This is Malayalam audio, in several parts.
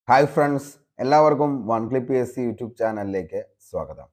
ഹായ് ഫ്രണ്ട്സ്, എല്ലാവർക്കും വൺ ക്ലിപ്പ് PSC യൂട്യൂബ് ചാനലിലേക്ക് സ്വാഗതം.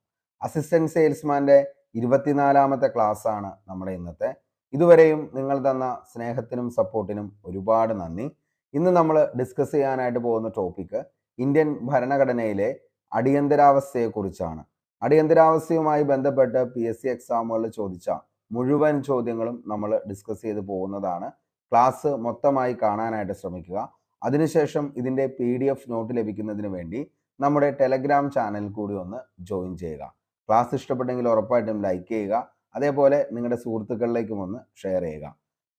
അസിസ്റ്റന്റ് സെയിൽസ്മാൻ്റെ 24ാമത്തെ ക്ലാസ് ആണ് നമ്മുടെ ഇന്നത്തെ. ഇതുവരെയും നിങ്ങൾ തന്ന സ്നേഹത്തിനും സപ്പോർട്ടിനും ഒരുപാട് നന്ദി. ഇന്ന് നമ്മൾ ഡിസ്കസ് ചെയ്യാനായിട്ട് പോകുന്ന ടോപ്പിക്ക് ഇന്ത്യൻ ഭരണഘടനയിലെ അടിയന്തരാവസ്ഥയെക്കുറിച്ചാണ്. അടിയന്തരാവസ്ഥയുമായി ബന്ധപ്പെട്ട് PSC എക്സാമുകളിൽ ചോദിച്ച മുഴുവൻ ചോദ്യങ്ങളും നമ്മൾ ഡിസ്കസ് ചെയ്ത് പോകുന്നതാണ്. ക്ലാസ് മൊത്തമായി കാണാനായിട്ട് ശ്രമിക്കുക. അതിനുശേഷം ഇതിൻ്റെ PDF നോട്ട് ലഭിക്കുന്നതിന് വേണ്ടി നമ്മുടെ ടെലഗ്രാം ചാനൽ കൂടി ഒന്ന് ജോയിൻ ചെയ്യുക. ക്ലാസ് ഇഷ്ടപ്പെട്ടെങ്കിൽ ഉറപ്പായിട്ടും ലൈക്ക് ചെയ്യുക. അതേപോലെ നിങ്ങളുടെ സുഹൃത്തുക്കളിലേക്കും ഒന്ന് ഷെയർ ചെയ്യുക.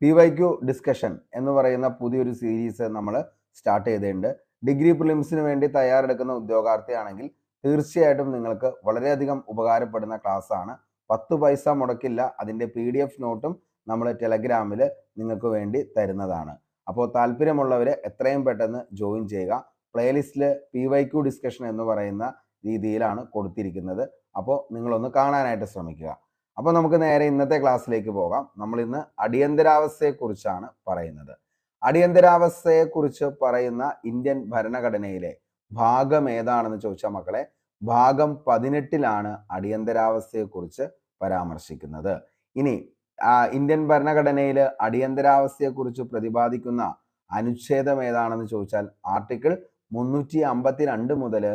PYQ ഡിസ്കഷൻ എന്ന് പറയുന്ന പുതിയൊരു സീരീസ് നമ്മൾ സ്റ്റാർട്ട് ചെയ്തിട്ടുണ്ട്. ഡിഗ്രി പ്രിലിംസിന് വേണ്ടി തയ്യാറെടുക്കുന്ന ഉദ്യോഗാർത്ഥിയാണെങ്കിൽ തീർച്ചയായിട്ടും നിങ്ങൾക്ക് വളരെയധികം ഉപകാരപ്പെടുന്ന ക്ലാസ് ആണ്. 10 പൈസ മുടക്കില്ല. അതിൻ്റെ PDF നോട്ടും നമ്മൾ ടെലഗ്രാമിൽ നിങ്ങൾക്ക് വേണ്ടി തരുന്നതാണ്. അപ്പോൾ താല്പര്യമുള്ളവർ എത്രയും പെട്ടെന്ന് ജോയിൻ ചെയ്യുക. പ്ലേലിസ്റ്റിൽ PYQ ഡിസ്കഷൻ എന്ന് പറയുന്ന രീതിയിലാണ് കൊടുത്തിരിക്കുന്നത്. അപ്പോൾ നിങ്ങളൊന്ന് കാണാനായിട്ട് ശ്രമിക്കുക. അപ്പോൾ നമുക്ക് നേരെ ഇന്നത്തെ ക്ലാസ്സിലേക്ക് പോകാം. നമ്മൾ ഇന്ന് അടിയന്തരാവസ്ഥയെക്കുറിച്ചാണ് പറയുന്നത്. അടിയന്തരാവസ്ഥയെക്കുറിച്ച് പറയുന്ന ഇന്ത്യൻ ഭരണഘടനയിലെ ഭാഗം ഏതാണെന്ന് ചോദിച്ചാൽ മക്കളെ, ഭാഗം 18ലാണ് അടിയന്തരാവസ്ഥയെക്കുറിച്ച് പരാമർശിക്കുന്നത്. ഇനി ഇന്ത്യൻ ഭരണഘടനയിൽ അടിയന്തരാവസ്ഥയെക്കുറിച്ച് പ്രതിപാദിക്കുന്ന അനുച്ഛേദം ഏതാണെന്ന് ചോദിച്ചാൽ ആർട്ടിക്കിൾ 352 മുതൽ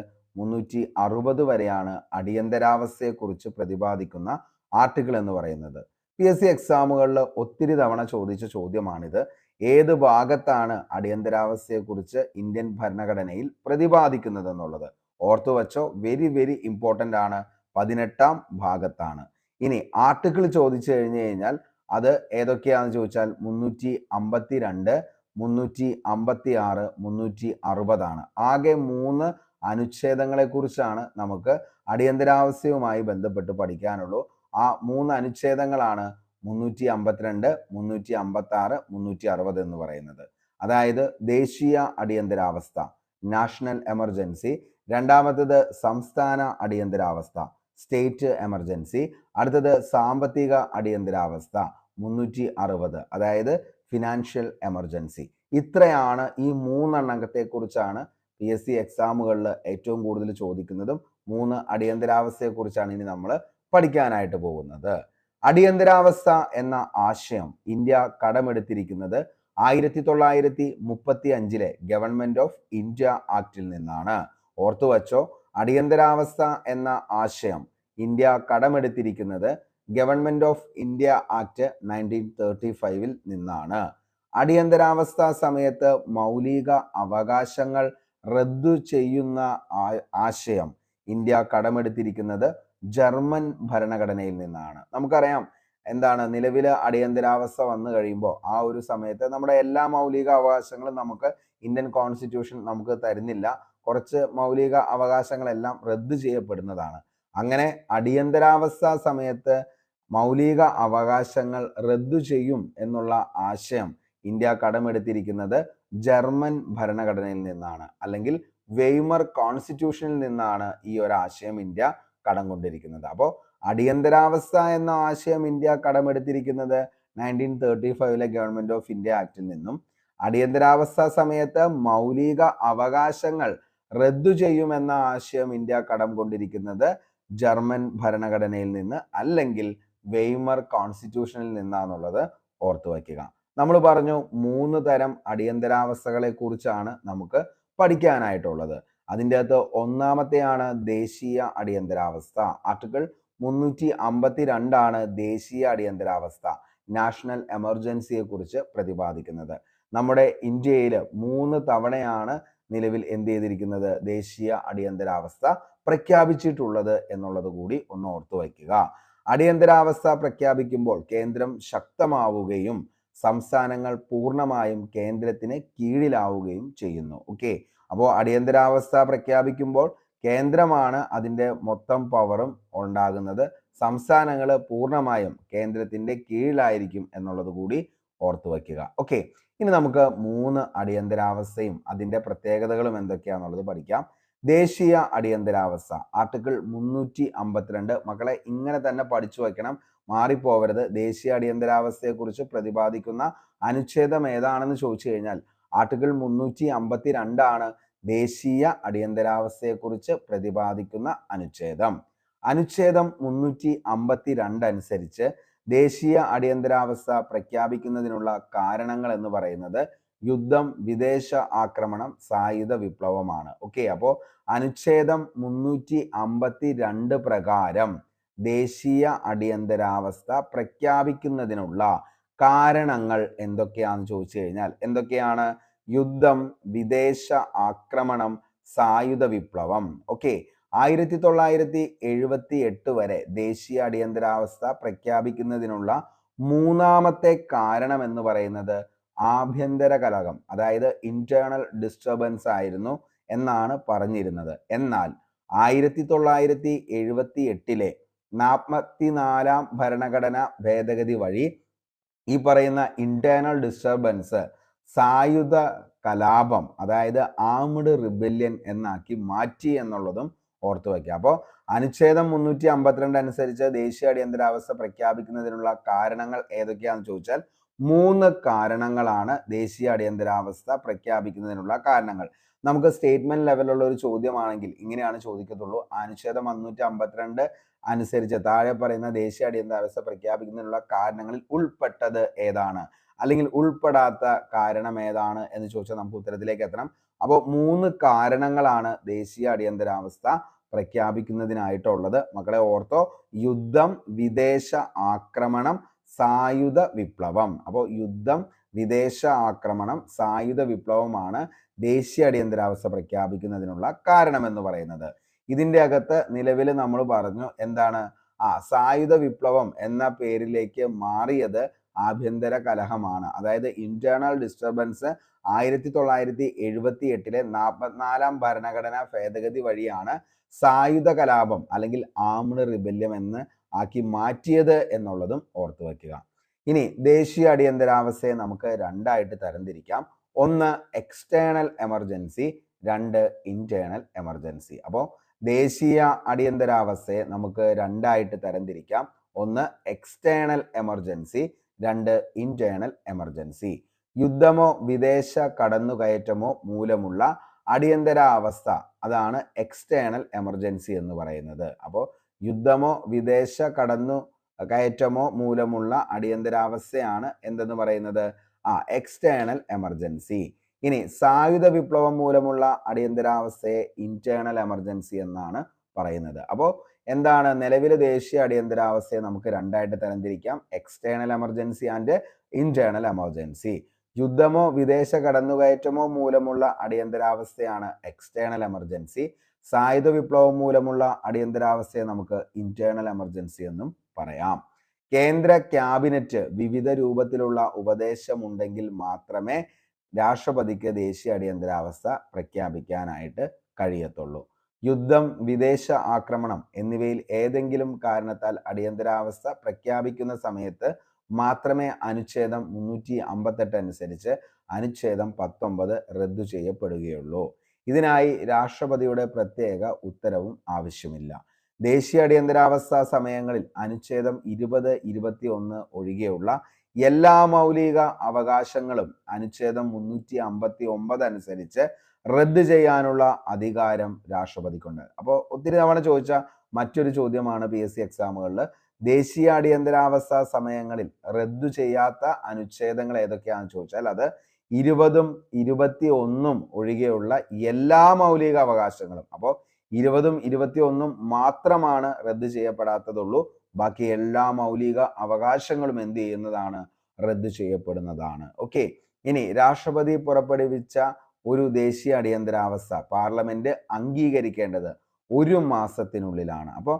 360 വരെയാണ് അടിയന്തരാവസ്ഥയെക്കുറിച്ച് പ്രതിപാദിക്കുന്ന ആർട്ടിക്കിൾ എന്ന് പറയുന്നത്. PSC എക്സാമുകളിൽ ഒത്തിരി തവണ ചോദിച്ച ചോദ്യമാണിത്. ഏത് ഭാഗത്താണ് അടിയന്തരാവസ്ഥയെക്കുറിച്ച് ഇന്ത്യൻ ഭരണഘടനയിൽ പ്രതിപാദിക്കുന്നത് എന്നുള്ളത് ഓർത്തു വച്ചോ. വെരി വെരി ഇമ്പോർട്ടൻ്റ് ആണ്. 18ാം ഭാഗത്താണ്. ഇനി ആർട്ടിക്കിൾ ചോദിച്ചു കഴിഞ്ഞാൽ അത് ഏതൊക്കെയാണെന്ന് ചോദിച്ചാൽ 352, 356, 360 ആണ്. ആകെ 3 അനുച്ഛേദങ്ങളെ കുറിച്ചാണ് നമുക്ക് അടിയന്തരാവസ്ഥയുമായി ബന്ധപ്പെട്ട് പഠിക്കാനുള്ളൂ. ആ 3 അനുച്ഛേദങ്ങളാണ് 352, 356, 360 എന്ന് പറയുന്നത്. അതായത് ദേശീയ അടിയന്തരാവസ്ഥ, നാഷണൽ എമർജൻസി. രണ്ടാമത്തേത് സംസ്ഥാന അടിയന്തരാവസ്ഥ, സ്റ്റേറ്റ് എമർജൻസി. അടുത്തത് സാമ്പത്തിക അടിയന്തരാവസ്ഥ 360, അതായത് ഫിനാൻഷ്യൽ എമർജൻസി. ഇത്രയാണ് ഈ 3 എണ്ണത്തെക്കുറിച്ചാണ് PSC എക്സാമുകളിൽ ഏറ്റവും കൂടുതൽ ചോദിക്കുന്നതും. 3 അടിയന്തരാവസ്ഥയെക്കുറിച്ചാണ് ഇനി നമ്മൾ പഠിക്കാനായിട്ട് പോകുന്നത്. അടിയന്തരാവസ്ഥ എന്ന ആശയം ഇന്ത്യ കടമെടുത്തിരിക്കുന്നത് 1935 ഗവൺമെന്റ് ഓഫ് ഇന്ത്യ ആക്ടിൽ നിന്നാണ്. ഓർത്തു വച്ചോ, അടിയന്തരാവസ്ഥ എന്ന ആശയം ഇന്ത്യ കടമെടുത്തിരിക്കുന്നത് ഗവൺമെന്റ് ഓഫ് ഇന്ത്യ ആക്ട് 1935 നിന്നാണ്. അടിയന്തരാവസ്ഥ സമയത്ത് മൗലിക അവകാശങ്ങൾ റദ്ദു ചെയ്യുന്ന ആശയം ഇന്ത്യ കടമെടുത്തിരിക്കുന്നത് ജർമ്മൻ ഭരണഘടനയിൽ നിന്നാണ്. നമുക്കറിയാം എന്താണ്, നിലവിലെ അടിയന്തരാവസ്ഥ വന്നു കഴിയുമ്പോൾ ആ ഒരു സമയത്ത് നമ്മുടെ എല്ലാ മൗലിക അവകാശങ്ങളും നമുക്ക് ഇന്ത്യൻ കോൺസ്റ്റിറ്റ്യൂഷൻ നമുക്ക് തരുന്നില്ല. കുറച്ച് മൗലിക അവകാശങ്ങളെല്ലാം റദ്ദു ചെയ്യപ്പെടുന്നതാണ്. അങ്ങനെ അടിയന്തരാവസ്ഥ സമയത്ത് മൗലിക അവകാശങ്ങൾ റദ്ദു ചെയ്യും എന്നുള്ള ആശയം ഇന്ത്യ കടമെടുത്തിരിക്കുന്നത് ജർമ്മൻ ഭരണഘടനയിൽ നിന്നാണ്, അല്ലെങ്കിൽ വെയ്മർ കോൺസ്റ്റിറ്റ്യൂഷനിൽ നിന്നാണ് ഈ ഒരു ആശയം ഇന്ത്യ കടം കൊണ്ടിരിക്കുന്നത്. അപ്പോൾ അടിയന്തരാവസ്ഥ എന്ന ആശയം ഇന്ത്യ കടമെടുത്തിരിക്കുന്നത് 1935 ഗവൺമെന്റ് ഓഫ് ഇന്ത്യ ആക്ടിൽ നിന്നും. അടിയന്തരാവസ്ഥ സമയത്ത് മൗലിക അവകാശങ്ങൾ റദ്ദു ചെയ്യുമെന്ന ആശയം ഇന്ത്യ കടം കൊണ്ടിരിക്കുന്നത് ജർമ്മൻ ഭരണഘടനയിൽ നിന്ന്, അല്ലെങ്കിൽ വെയ്മർ കോൺസ്റ്റിറ്റ്യൂഷനിൽ നിന്നാന്നുള്ളത് ഓർത്തു വയ്ക്കുക. നമ്മൾ പറഞ്ഞു 3 തരം അടിയന്തരാവസ്ഥകളെ കുറിച്ചാണ് നമുക്ക് പഠിക്കാനായിട്ടുള്ളത്. അതിൻ്റെ അകത്ത് ഒന്നാമത്തെയാണ് ദേശീയ അടിയന്തരാവസ്ഥ. ആർട്ടിക്കിൾ 352 ആണ് ദേശീയ അടിയന്തരാവസ്ഥ, നാഷണൽ എമർജൻസിയെ കുറിച്ച് പ്രതിപാദിക്കുന്നത്. നമ്മുടെ ഇന്ത്യയിൽ 3 തവണയാണ് നിലവിൽ എന്ത് ചെയ്തിരിക്കുന്നത്, ദേശീയ അടിയന്തരാവസ്ഥ പ്രഖ്യാപിച്ചിട്ടുള്ളത് എന്നുള്ളത് കൂടി ഒന്ന് ഓർത്തു വയ്ക്കുക. അടിയന്തരാവസ്ഥ പ്രഖ്യാപിക്കുമ്പോൾ കേന്ദ്രം ശക്തമാവുകയും സംസ്ഥാനങ്ങൾ പൂർണ്ണമായും കേന്ദ്രത്തിന് കീഴിലാവുകയും ചെയ്യുന്നു. ഓക്കെ, അപ്പോൾ അടിയന്തരാവസ്ഥ പ്രഖ്യാപിക്കുമ്പോൾ കേന്ദ്രമാണ് അതിൻ്റെ മൊത്തം പവറും ഉണ്ടാകുന്നത്. സംസ്ഥാനങ്ങൾ പൂർണ്ണമായും കേന്ദ്രത്തിൻ്റെ കീഴിലായിരിക്കും എന്നുള്ളത് കൂടി ഓർത്തു വയ്ക്കുക. ഓക്കെ, ഇനി നമുക്ക് 3 അടിയന്തരാവസ്ഥയും അതിൻ്റെ പ്രത്യേകതകളും എന്തൊക്കെയാണെന്നുള്ളത് പഠിക്കാം. ദേശീയ അടിയന്തരാവസ്ഥ ആർട്ടിക്കിൾ 352. മക്കളെ ഇങ്ങനെ തന്നെ പഠിച്ചു വയ്ക്കണം, മാറിപ്പോവരുത്. ദേശീയ അടിയന്തരാവസ്ഥയെക്കുറിച്ച് പ്രതിപാദിക്കുന്ന അനുച്ഛേദം ഏതാണെന്ന് ചോദിച്ചു കഴിഞ്ഞാൽ ആർട്ടിക്കിൾ 352 ആണ് ദേശീയ അടിയന്തരാവസ്ഥയെക്കുറിച്ച് പ്രതിപാദിക്കുന്ന അനുച്ഛേദം. അനുച്ഛേദം 352 അനുസരിച്ച് ദേശീയ അടിയന്തരാവസ്ഥ പ്രഖ്യാപിക്കുന്നതിനുള്ള കാരണങ്ങൾ എന്ന് പറയുന്നത് യുദ്ധം, വിദേശ ആക്രമണം, സായുധ വിപ്ലവമാണ്. ഓക്കെ, അപ്പോൾ അനുച്ഛേദം 352 പ്രകാരം ദേശീയ അടിയന്തരാവസ്ഥ പ്രഖ്യാപിക്കുന്നതിനുള്ള കാരണങ്ങൾ എന്തൊക്കെയാണെന്ന് ചോദിച്ചു കഴിഞ്ഞാൽ എന്തൊക്കെയാണ്? യുദ്ധം, വിദേശ ആക്രമണം, സായുധ വിപ്ലവം. ഓക്കെ, 1978 വരെ ദേശീയ അടിയന്തരാവസ്ഥ പ്രഖ്യാപിക്കുന്നതിനുള്ള മൂന്നാമത്തെ കാരണം എന്ന് പറയുന്നത് ആഭ്യന്തര കലഹം, അതായത് ഇന്റേണൽ ഡിസ്റ്റർബൻസ് ആയിരുന്നു എന്നാണ് പറഞ്ഞിരുന്നത്. എന്നാൽ 1978 44-ാം ഭരണഘടന ഭേദഗതി വഴി ഈ പറയുന്ന ഇന്റേണൽ ഡിസ്റ്റർബൻസ് സായുധ കലാപം, അതായത് ആംഡ് റിബല്യൻ എന്നാക്കി മാറ്റി എന്നുള്ളതും ഓർത്തു വയ്ക്കുക. അപ്പോൾ അനുച്ഛേദം 352 അനുസരിച്ച് ദേശീയ അടിയന്തരാവസ്ഥ പ്രഖ്യാപിക്കുന്നതിനുള്ള കാരണങ്ങൾ ഏതൊക്കെയാണെന്ന് ചോദിച്ചാൽ 3 കാരണങ്ങളാണ് ദേശീയ അടിയന്തരാവസ്ഥ പ്രഖ്യാപിക്കുന്നതിനുള്ള കാരണങ്ങൾ. നമുക്ക് സ്റ്റേറ്റ്മെന്റ് ലെവലുള്ള ഒരു ചോദ്യമാണെങ്കിൽ ഇങ്ങനെയാണ് ചോദിക്കത്തുള്ളൂ. അനുച്ഛേദം 352 അനുസരിച്ച് താഴെ പറയുന്ന ദേശീയ അടിയന്തരാവസ്ഥ പ്രഖ്യാപിക്കുന്നതിനുള്ള കാരണങ്ങളിൽ ഉൾപ്പെട്ടത് ഏതാണ്, അല്ലെങ്കിൽ ഉൾപ്പെടാത്ത കാരണം ഏതാണ് എന്ന് ചോദിച്ചാൽ നമുക്ക് ഉത്തരത്തിലേക്ക് എത്തണം. അപ്പോൾ 3 കാരണങ്ങളാണ് ദേശീയ അടിയന്തരാവസ്ഥ പ്രഖ്യാപിക്കുന്നതിനായിട്ടുള്ളത്. മക്കളെ ഓർത്തോ, യുദ്ധം, വിദേശ ആക്രമണം, സായുധ വിപ്ലവം. അപ്പോൾ യുദ്ധം, വിദേശ ആക്രമണം, സായുധ വിപ്ലവമാണ് ദേശീയ അടിയന്തരാവസ്ഥ പ്രഖ്യാപിക്കുന്നതിനുള്ള കാരണം എന്ന് പറയുന്നത്. ഇതിന്റെ അകത്ത് നിലവിൽ നമ്മൾ പറഞ്ഞു എന്താണ്, സായുധ വിപ്ലവം എന്ന പേരിലേക്ക് മാറിയത് ആഭ്യന്തര കലഹമാണ്. അതായത് ഇന്റേണൽ ഡിസ്റ്റർബൻസ് 1978 44-ാം ഭരണഘടനാ ഭേദഗതി വഴിയാണ് സായുധ കലാപം അല്ലെങ്കിൽ ആംഡ് റിബല്യം എന്ന് ആക്കി മാറ്റിയത് എന്നുള്ളതും ഓർത്തു വയ്ക്കുക. ഇനി ദേശീയ അടിയന്തരാവസ്ഥയെ നമുക്ക് രണ്ടായിട്ട് തരംതിരിക്കാം. ഒന്ന് എക്സ്റ്റേണൽ എമർജൻസി, 2 ഇന്റേണൽ എമർജൻസി. അപ്പോൾ ദേശീയ അടിയന്തരാവസ്ഥയെ നമുക്ക് രണ്ടായിട്ട് തരംതിരിക്കാം. ഒന്ന് എക്സ്റ്റേണൽ എമർജൻസി, 2 ഇന്റേണൽ എമർജൻസി. യുദ്ധമോ വിദേശ കടന്നുകയറ്റമോ മൂലമുള്ള അടിയന്തരാവസ്ഥ, അതാണ് എക്സ്റ്റേണൽ എമർജൻസി എന്ന് പറയുന്നത്. അപ്പോൾ യുദ്ധമോ വിദേശ കയറ്റമോ മൂലമുള്ള അടിയന്തരാവസ്ഥയാണ് എന്തെന്ന് പറയുന്നത്? External emergency. ഇനി സായുധ വിപ്ലവം മൂലമുള്ള അടിയന്തരാവസ്ഥയെ ഇന്റേണൽ എമർജൻസി എന്നാണ് പറയുന്നത്. അപ്പോൾ എന്താണ്, നിലവിലെ ദേശീയ അടിയന്തരാവസ്ഥയെ നമുക്ക് രണ്ടായിട്ട് തരംതിരിക്കാം, external emergency and internal emergency. യുദ്ധമോ വിദേശ കടന്നുകയറ്റമോ മൂലമുള്ള അടിയന്തരാവസ്ഥയാണ് എക്സ്റ്റേണൽ എമർജൻസി. സായുധ വിപ്ലവം മൂലമുള്ള അടിയന്തരാവസ്ഥയെ നമുക്ക് ഇന്റേണൽ എമർജൻസി എന്നും പറയാം. കേന്ദ്ര ക്യാബിനറ്റ് വിവിധ രൂപത്തിലുള്ള ഉപദേശമുണ്ടെങ്കിൽ മാത്രമേ രാഷ്ട്രപതിക്ക് ദേശീയ അടിയന്തരാവസ്ഥ പ്രഖ്യാപിക്കാനായിട്ട് കഴിയത്തുള്ളൂ. യുദ്ധം, വിദേശ ആക്രമണം എന്നിവയിൽ ഏതെങ്കിലും കാരണത്താൽ അടിയന്തരാവസ്ഥ പ്രഖ്യാപിക്കുന്ന സമയത്ത് മാത്രമേ അനുച്ഛേദം 358 അനുസരിച്ച് അനുച്ഛേദം 19 റദ്ദു ചെയ്യപ്പെടുകയുള്ളൂ. ഇതിനായി രാഷ്ട്രപതിയുടെ പ്രത്യേക ഉത്തരവും ആവശ്യമില്ല. ദേശീയ അടിയന്തരാവസ്ഥ സമയങ്ങളിൽ അനുച്ഛേദം 20, 21 ഒഴികെയുള്ള എല്ലാ മൗലിക അവകാശങ്ങളും അനുച്ഛേദം 359 അനുസരിച്ച് റദ്ദ് ചെയ്യാനുള്ള അധികാരം രാഷ്ട്രപതിക്കുണ്ട്. അപ്പോൾ ഒത്തിരി തവണ ചോദിച്ച മറ്റൊരു ചോദ്യമാണ് PSC എക്സാമുകളിൽ, ദേശീയ അടിയന്തരാവസ്ഥ സമയങ്ങളിൽ റദ്ദു ചെയ്യാത്ത അനുച്ഛേദങ്ങൾ ഏതൊക്കെയാണെന്ന് ചോദിച്ചാൽ അത് 20ഉം 21ഉം ഒഴികെയുള്ള എല്ലാ മൗലിക അവകാശങ്ങളും. അപ്പോൾ 20ഉം 21ഉം മാത്രമാണ് റദ്ദു ചെയ്യപ്പെടാത്തതുള്ളൂ. ബാക്കി എല്ലാ മൗലിക അവകാശങ്ങളും എന്ത് ചെയ്യുന്നതാണ്? റദ്ദു ചെയ്യപ്പെടുന്നതാണ്. ഓക്കെ, ഇനി രാഷ്ട്രപതി പുറപ്പെടുവിച്ച ഒരു ദേശീയ അടിയന്തരാവസ്ഥ പാർലമെന്റ് അംഗീകരിക്കേണ്ടത് 1 മാസത്തിനുള്ളിലാണ്. അപ്പോൾ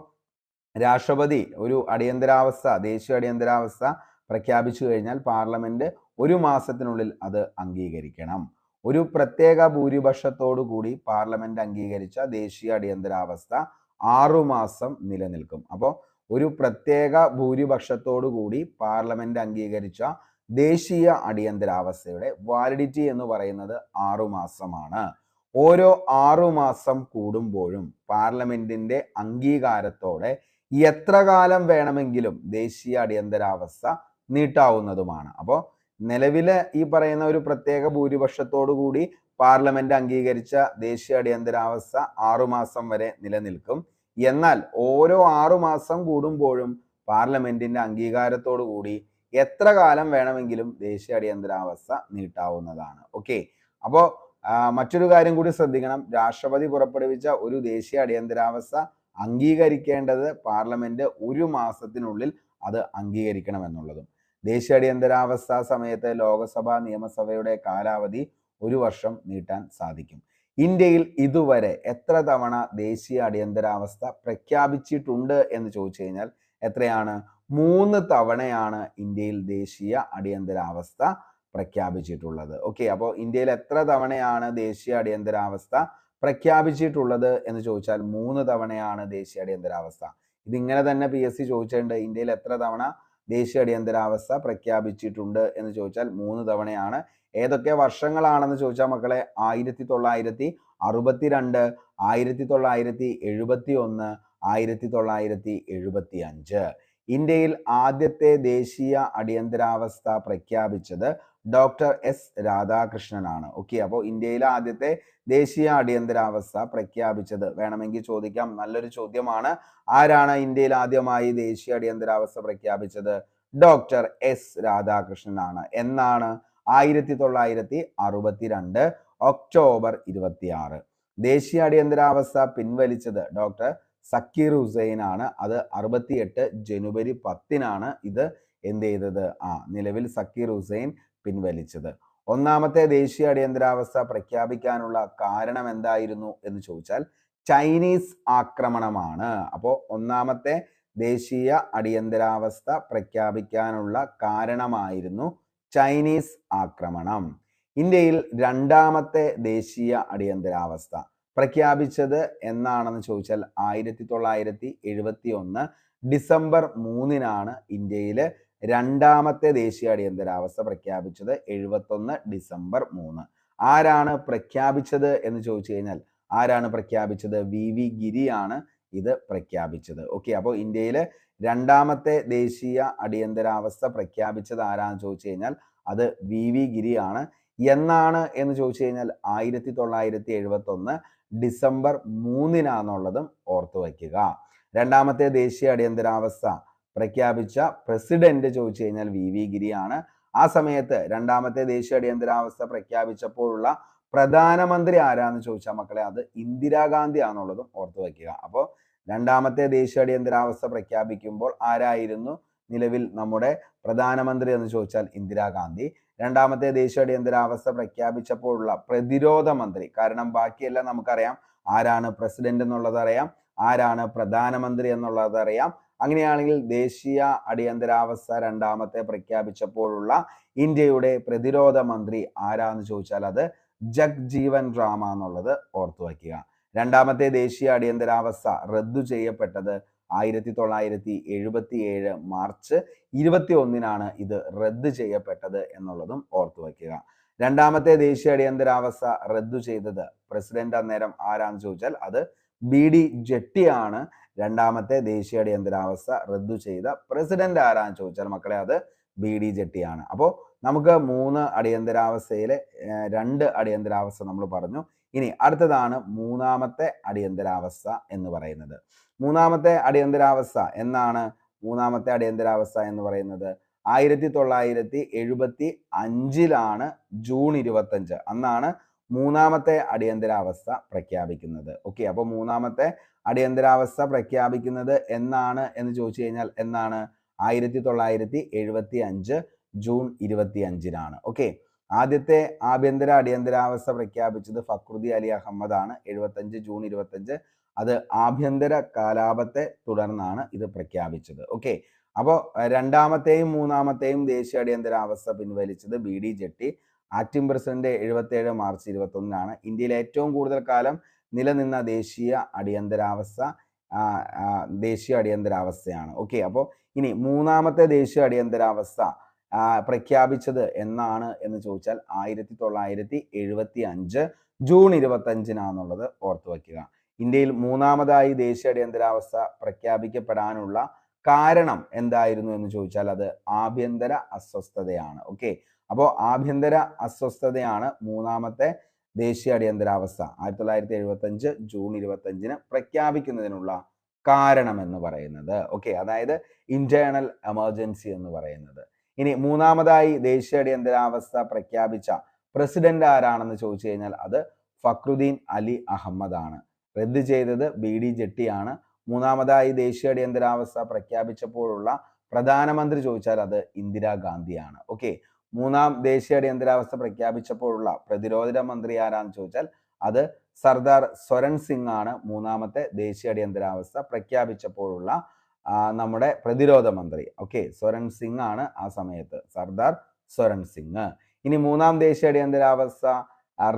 രാഷ്ട്രപതി ഒരു അടിയന്തരാവസ്ഥ, ദേശീയ അടിയന്തരാവസ്ഥ പ്രഖ്യാപിച്ചു കഴിഞ്ഞാൽ പാർലമെന്റ് 1 മാസത്തിനുള്ളിൽ അത് അംഗീകരിക്കണം. ഒരു പ്രത്യേക ഭൂരിപക്ഷത്തോടു കൂടി പാർലമെന്റ് അംഗീകരിച്ച ദേശീയ അടിയന്തരാവസ്ഥ 6 മാസം നിലനിൽക്കും. അപ്പോൾ ഒരു പ്രത്യേക ഭൂരിപക്ഷത്തോടു കൂടി പാർലമെന്റ് അംഗീകരിച്ച ദേശീയ അടിയന്തരാവസ്ഥയുടെ വാലിഡിറ്റി എന്ന് പറയുന്നത് 6 മാസമാണ്. ഓരോ 6 മാസം കൂടുമ്പോഴും പാർലമെന്റിന്റെ അംഗീകാരത്തോടെ എത്ര കാലം വേണമെങ്കിലും ദേശീയ അടിയന്തരാവസ്ഥ നീട്ടാവുന്നതുമാണ്. അപ്പോൾ നിലവിലെ ഈ പറയുന്ന ഒരു പ്രത്യേക ഭൂരിപക്ഷത്തോടു കൂടി പാർലമെന്റ് അംഗീകരിച്ച ദേശീയ അടിയന്തരാവസ്ഥ 6 മാസം വരെ നിലനിൽക്കും. എന്നാൽ ഓരോ 6 മാസം കൂടുമ്പോഴും പാർലമെന്റിന്റെ അംഗീകാരത്തോടു കൂടി എത്ര കാലം വേണമെങ്കിലും ദേശീയ അടിയന്തരാവസ്ഥ നീട്ടാവുന്നതാണ്. ഓക്കെ, അപ്പോൾ മറ്റൊരു കാര്യം കൂടി ശ്രദ്ധിക്കണം. രാഷ്ട്രപതി പുറപ്പെടുവിച്ച ഒരു ദേശീയ അടിയന്തരാവസ്ഥ അംഗീകരിക്കേണ്ടത് പാർലമെന്റ് 1 മാസത്തിനുള്ളിൽ അത് അംഗീകരിക്കണം എന്നുള്ളതും. ദേശീയ അടിയന്തരാവസ്ഥ സമയത്ത് ലോകസഭ നിയമസഭയുടെ കാലാവധി 1 വർഷം നീട്ടാൻ സാധിക്കും. ഇന്ത്യയിൽ ഇതുവരെ എത്ര തവണ ദേശീയ അടിയന്തരാവസ്ഥ പ്രഖ്യാപിച്ചിട്ടുണ്ട് എന്ന് ചോദിച്ചു കഴിഞ്ഞാൽ എത്രയാണ്? 3 തവണയാണ് ഇന്ത്യയിൽ ദേശീയ അടിയന്തരാവസ്ഥ പ്രഖ്യാപിച്ചിട്ടുള്ളത്. ഓക്കെ, അപ്പോൾ ഇന്ത്യയിൽ എത്ര തവണയാണ് ദേശീയ അടിയന്തരാവസ്ഥ പ്രഖ്യാപിച്ചിട്ടുള്ളത് എന്ന് ചോദിച്ചാൽ 3 തവണയാണ് ദേശീയ അടിയന്തരാവസ്ഥ. ഇതിങ്ങനെ തന്നെ PSC ചോദിച്ചിട്ടുണ്ട്. ഇന്ത്യയിൽ എത്ര തവണ ദേശീയ അടിയന്തരാവസ്ഥ പ്രഖ്യാപിച്ചിട്ടുണ്ട് എന്ന് ചോദിച്ചാൽ 3 തവണയാണ്. ഏതൊക്കെ വർഷങ്ങളാണെന്ന് ചോദിച്ചാൽ മക്കളെ 1962, 1971, 1975. ഇന്ത്യയിൽ ആദ്യത്തെ ദേശീയ അടിയന്തരാവസ്ഥ പ്രഖ്യാപിച്ചത് ഡോക്ടർ എസ് രാധാകൃഷ്ണനാണ്. ഓക്കെ, അപ്പോൾ ഇന്ത്യയിലെ ആദ്യത്തെ ദേശീയ അടിയന്തരാവസ്ഥ പ്രഖ്യാപിച്ചത് വേണമെങ്കിൽ ചോദിക്കാം, നല്ലൊരു ചോദ്യമാണ്. ആരാണ് ഇന്ത്യയിൽ ആദ്യമായി ദേശീയ അടിയന്തരാവസ്ഥ പ്രഖ്യാപിച്ചത്? ഡോക്ടർ എസ് രാധാകൃഷ്ണനാണ്. എന്നാണ്? 1962 ഒക്ടോബർ 26. ദേശീയ അടിയന്തരാവസ്ഥ പിൻവലിച്ചത് ഡോക്ടർ സക്കീർ ഹുസൈൻ ആണ്. അത് 68 ജനുവരി 10 ഇത് എന്ത് ചെയ്തത്? നിലവിൽ സക്കീർ ഹുസൈൻ പിൻവലിച്ചത്. ഒന്നാമത്തെ ദേശീയ അടിയന്തരാവസ്ഥ പ്രഖ്യാപിക്കാനുള്ള കാരണം എന്തായിരുന്നു എന്ന് ചോദിച്ചാൽ ചൈനീസ് ആക്രമണമാണ്. അപ്പോൾ ഒന്നാമത്തെ ദേശീയ അടിയന്തരാവസ്ഥ പ്രഖ്യാപിക്കാനുള്ള കാരണമായിരുന്നു ചൈനീസ് ആക്രമണം. ഇന്ത്യയിൽ രണ്ടാമത്തെ ദേശീയ അടിയന്തരാവസ്ഥ പ്രഖ്യാപിച്ചത് എന്നാണെന്ന് ചോദിച്ചാൽ 1971 ഡിസംബർ 3 ഇന്ത്യയില് രണ്ടാമത്തെ ദേശീയ അടിയന്തരാവസ്ഥ പ്രഖ്യാപിച്ചത്. 71 ഡിസംബർ 3. ആരാണ് പ്രഖ്യാപിച്ചത് എന്ന് ചോദിച്ചു കഴിഞ്ഞാൽ ആരാണ് പ്രഖ്യാപിച്ചത്? VV ഗിരിയാണ് ഇത് പ്രഖ്യാപിച്ചത്. ഓക്കെ, അപ്പോൾ ഇന്ത്യയിലെ രണ്ടാമത്തെ ദേശീയ അടിയന്തരാവസ്ഥ പ്രഖ്യാപിച്ചത് ആരാന്ന് ചോദിച്ചു കഴിഞ്ഞാൽ അത് VV ഗിരിയാണ്. എന്നാണ് എന്ന് ചോദിച്ചു കഴിഞ്ഞാൽ 1971 ഡിസംബർ 3 ഓർത്തു വയ്ക്കുക. രണ്ടാമത്തെ ദേശീയ അടിയന്തരാവസ്ഥ പ്രഖ്യാപിച്ച പ്രസിഡന്റ് ചോദിച്ചു കഴിഞ്ഞാൽ VV ഗിരിയാണ്. ആ സമയത്ത് രണ്ടാമത്തെ ദേശീയ അടിയന്തരാവസ്ഥ പ്രഖ്യാപിച്ചപ്പോഴുള്ള പ്രധാനമന്ത്രി ആരാന്ന് ചോദിച്ചാൽ മക്കളെ അത് ഇന്ദിരാഗാന്ധി ആണെന്നുള്ളതും ഓർത്തു വയ്ക്കുക. അപ്പോൾ രണ്ടാമത്തെ ദേശീയ അടിയന്തരാവസ്ഥ പ്രഖ്യാപിക്കുമ്പോൾ ആരായിരുന്നു നിലവിൽ നമ്മുടെ പ്രധാനമന്ത്രി എന്ന് ചോദിച്ചാൽ ഇന്ദിരാഗാന്ധി. രണ്ടാമത്തെ ദേശീയ അടിയന്തരാവസ്ഥ പ്രഖ്യാപിച്ചപ്പോഴുള്ള പ്രതിരോധ മന്ത്രി, കാരണം ബാക്കിയെല്ലാം നമുക്കറിയാം, ആരാണ് പ്രസിഡന്റ് എന്നുള്ളത് അറിയാം, ആരാണ് പ്രധാനമന്ത്രി എന്നുള്ളത് അറിയാം. അങ്ങനെയാണെങ്കിൽ ദേശീയ അടിയന്തരാവസ്ഥ രണ്ടാമത്തെ പ്രഖ്യാപിച്ചപ്പോഴുള്ള ഇന്ത്യയുടെ പ്രതിരോധ മന്ത്രി ആരാന്ന് ചോദിച്ചാൽ അത് ജഗ്ജീവൻ റാം എന്നുള്ളത് ഓർത്തു വയ്ക്കുക. രണ്ടാമത്തെ ദേശീയ അടിയന്തരാവസ്ഥ റദ്ദു ചെയ്യപ്പെട്ടത് 1977 മാർച്ച് 21 ഇത് റദ്ദു ചെയ്യപ്പെട്ടത് എന്നുള്ളതും ഓർത്തു വയ്ക്കുക. രണ്ടാമത്തെ ദേശീയ അടിയന്തരാവസ്ഥ റദ്ദു ചെയ്തത് പ്രസിഡന്റ് അന്നേരം ആരാന്ന് ചോദിച്ചാൽ അത് BD ജെട്ടിയാണ്. രണ്ടാമത്തെ ദേശീയ അടിയന്തരാവസ്ഥ റദ്ദു ചെയ്ത പ്രസിഡന്റ് ആരാന്ന് ചോദിച്ചാൽ മക്കളെ അത് BD ജെട്ടിയാണ്. അപ്പോൾ നമുക്ക് 3 അടിയന്തരാവസ്ഥയിലെ 2 അടിയന്തരാവസ്ഥ നമ്മൾ പറഞ്ഞു. ഇനി അടുത്തതാണ് മൂന്നാമത്തെ അടിയന്തരാവസ്ഥ എന്ന് പറയുന്നത്. മൂന്നാമത്തെ അടിയന്തരാവസ്ഥ എന്നാണ്? മൂന്നാമത്തെ അടിയന്തരാവസ്ഥ എന്ന് പറയുന്നത് 1975 ജൂൺ 25 അന്നാണ് മൂന്നാമത്തെ അടിയന്തരാവസ്ഥ പ്രഖ്യാപിക്കുന്നത്. ഓക്കെ, അപ്പോൾ മൂന്നാമത്തെ അടിയന്തരാവസ്ഥ പ്രഖ്യാപിക്കുന്നത് എന്നാണ് എന്ന് ചോദിച്ചു കഴിഞ്ഞാൽ എന്നാണ്? 1975 ജൂൺ 25 ഓക്കെ, ആദ്യത്തെ ആഭ്യന്തര അടിയന്തരാവസ്ഥ പ്രഖ്യാപിച്ചത് ഫക്രുദ്ദീൻ അലി അഹമ്മദ് ആണ്. 75 ജൂൺ 25 അത് ആഭ്യന്തര കലാപത്തെ തുടർന്നാണ് ഇത് പ്രഖ്യാപിച്ചത്. ഓക്കെ, അപ്പോൾ രണ്ടാമത്തെയും മൂന്നാമത്തെയും ദേശീയ അടിയന്തരാവസ്ഥ പിൻവലിച്ചത് BD jetty. Acting president 77 March 21 ഇന്ത്യയിൽ ഏറ്റവും കൂടുതൽ കാലം നിലനിന്ന ദേശീയ അടിയന്തരാവസ്ഥയാണ്. ഓക്കെ, അപ്പോൾ ഇനി മൂന്നാമത്തെ ദേശീയ അടിയന്തരാവസ്ഥ പ്രഖ്യാപിച്ചത് എന്നാണ് എന്ന് ചോദിച്ചാൽ 1975 ജൂൺ 25 ഓർത്തു വയ്ക്കുക. ഇന്ത്യയിൽ മൂന്നാമതായി ദേശീയ അടിയന്തരാവസ്ഥ പ്രഖ്യാപിക്കപ്പെടാനുള്ള കാരണം എന്തായിരുന്നു എന്ന് ചോദിച്ചാൽ അത് ആഭ്യന്തര അസ്വസ്ഥതയാണ്. ഓക്കെ, അപ്പോൾ ആഭ്യന്തര അസ്വസ്ഥതയാണ് മൂന്നാമത്തെ ദേശീയ അടിയന്തരാവസ്ഥ 1975 ജൂൺ 25 പ്രഖ്യാപിക്കുന്നതിനുള്ള കാരണം എന്ന് പറയുന്നത്? ഓക്കെ, അതായത് ഇന്റേണൽ എമർജൻസി എന്ന് പറയുന്നത്. ഇനി മൂന്നാമതായി ദേശീയ അടിയന്തരാവസ്ഥ പ്രഖ്യാപിച്ച പ്രസിഡന്റ് ആരാണെന്ന് ചോദിച്ചു കഴിഞ്ഞാൽ അത് ഫക്രുദ്ദീൻ അലി അഹമ്മദ് ആണ്. റദ്ദ് ചെയ്തത് BD ജെട്ടിയാണ്. മൂന്നാമതായി ദേശീയ അടിയന്തരാവസ്ഥ പ്രഖ്യാപിച്ചപ്പോഴുള്ള പ്രധാനമന്ത്രി ചോദിച്ചാൽ അത് ഇന്ദിരാഗാന്ധിയാണ്. ഓക്കെ, മൂന്നാം ദേശീയ അടിയന്തരാവസ്ഥ പ്രഖ്യാപിച്ചപ്പോഴുള്ള പ്രതിരോധ മന്ത്രി ആരാന്ന് ചോദിച്ചാൽ അത് സർദാർ സ്വരൺ സിംഗ് ആണ്. മൂന്നാമത്തെ ദേശീയ അടിയന്തരാവസ്ഥ പ്രഖ്യാപിച്ചപ്പോഴുള്ള നമ്മുടെ പ്രതിരോധ മന്ത്രി. ഓക്കെ, സ്വരൺ സിംഗ് ആണ് ആ സമയത്ത്, സർദാർ സ്വരൺ സിംഗ്. ഇനി മൂന്നാം ദേശീയ അടിയന്തരാവസ്ഥ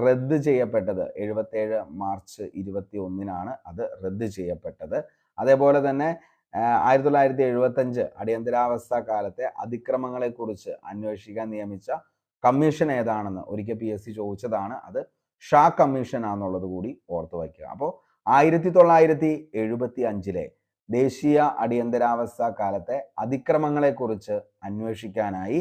റദ്ദ് ചെയ്യപ്പെട്ടത് 77 മാർച്ച് 21 അത് റദ്ദ് ചെയ്യപ്പെട്ടത്. അതേപോലെ തന്നെ 1975 അടിയന്തരാവസ്ഥ കാലത്തെ അതിക്രമങ്ങളെ കുറിച്ച് അന്വേഷിക്കാൻ നിയമിച്ച കമ്മീഷൻ ഏതാണെന്ന് ഒരിക്കൽ PSC ചോദിച്ചതാണ്. അത് ഷാ കമ്മീഷൻ ആണെന്നുള്ളത് കൂടി ഓർത്തു വയ്ക്കുക. അപ്പോൾ 1975 ദേശീയ അടിയന്തരാവസ്ഥ കാലത്തെ അതിക്രമങ്ങളെ കുറിച്ച് അന്വേഷിക്കാനായി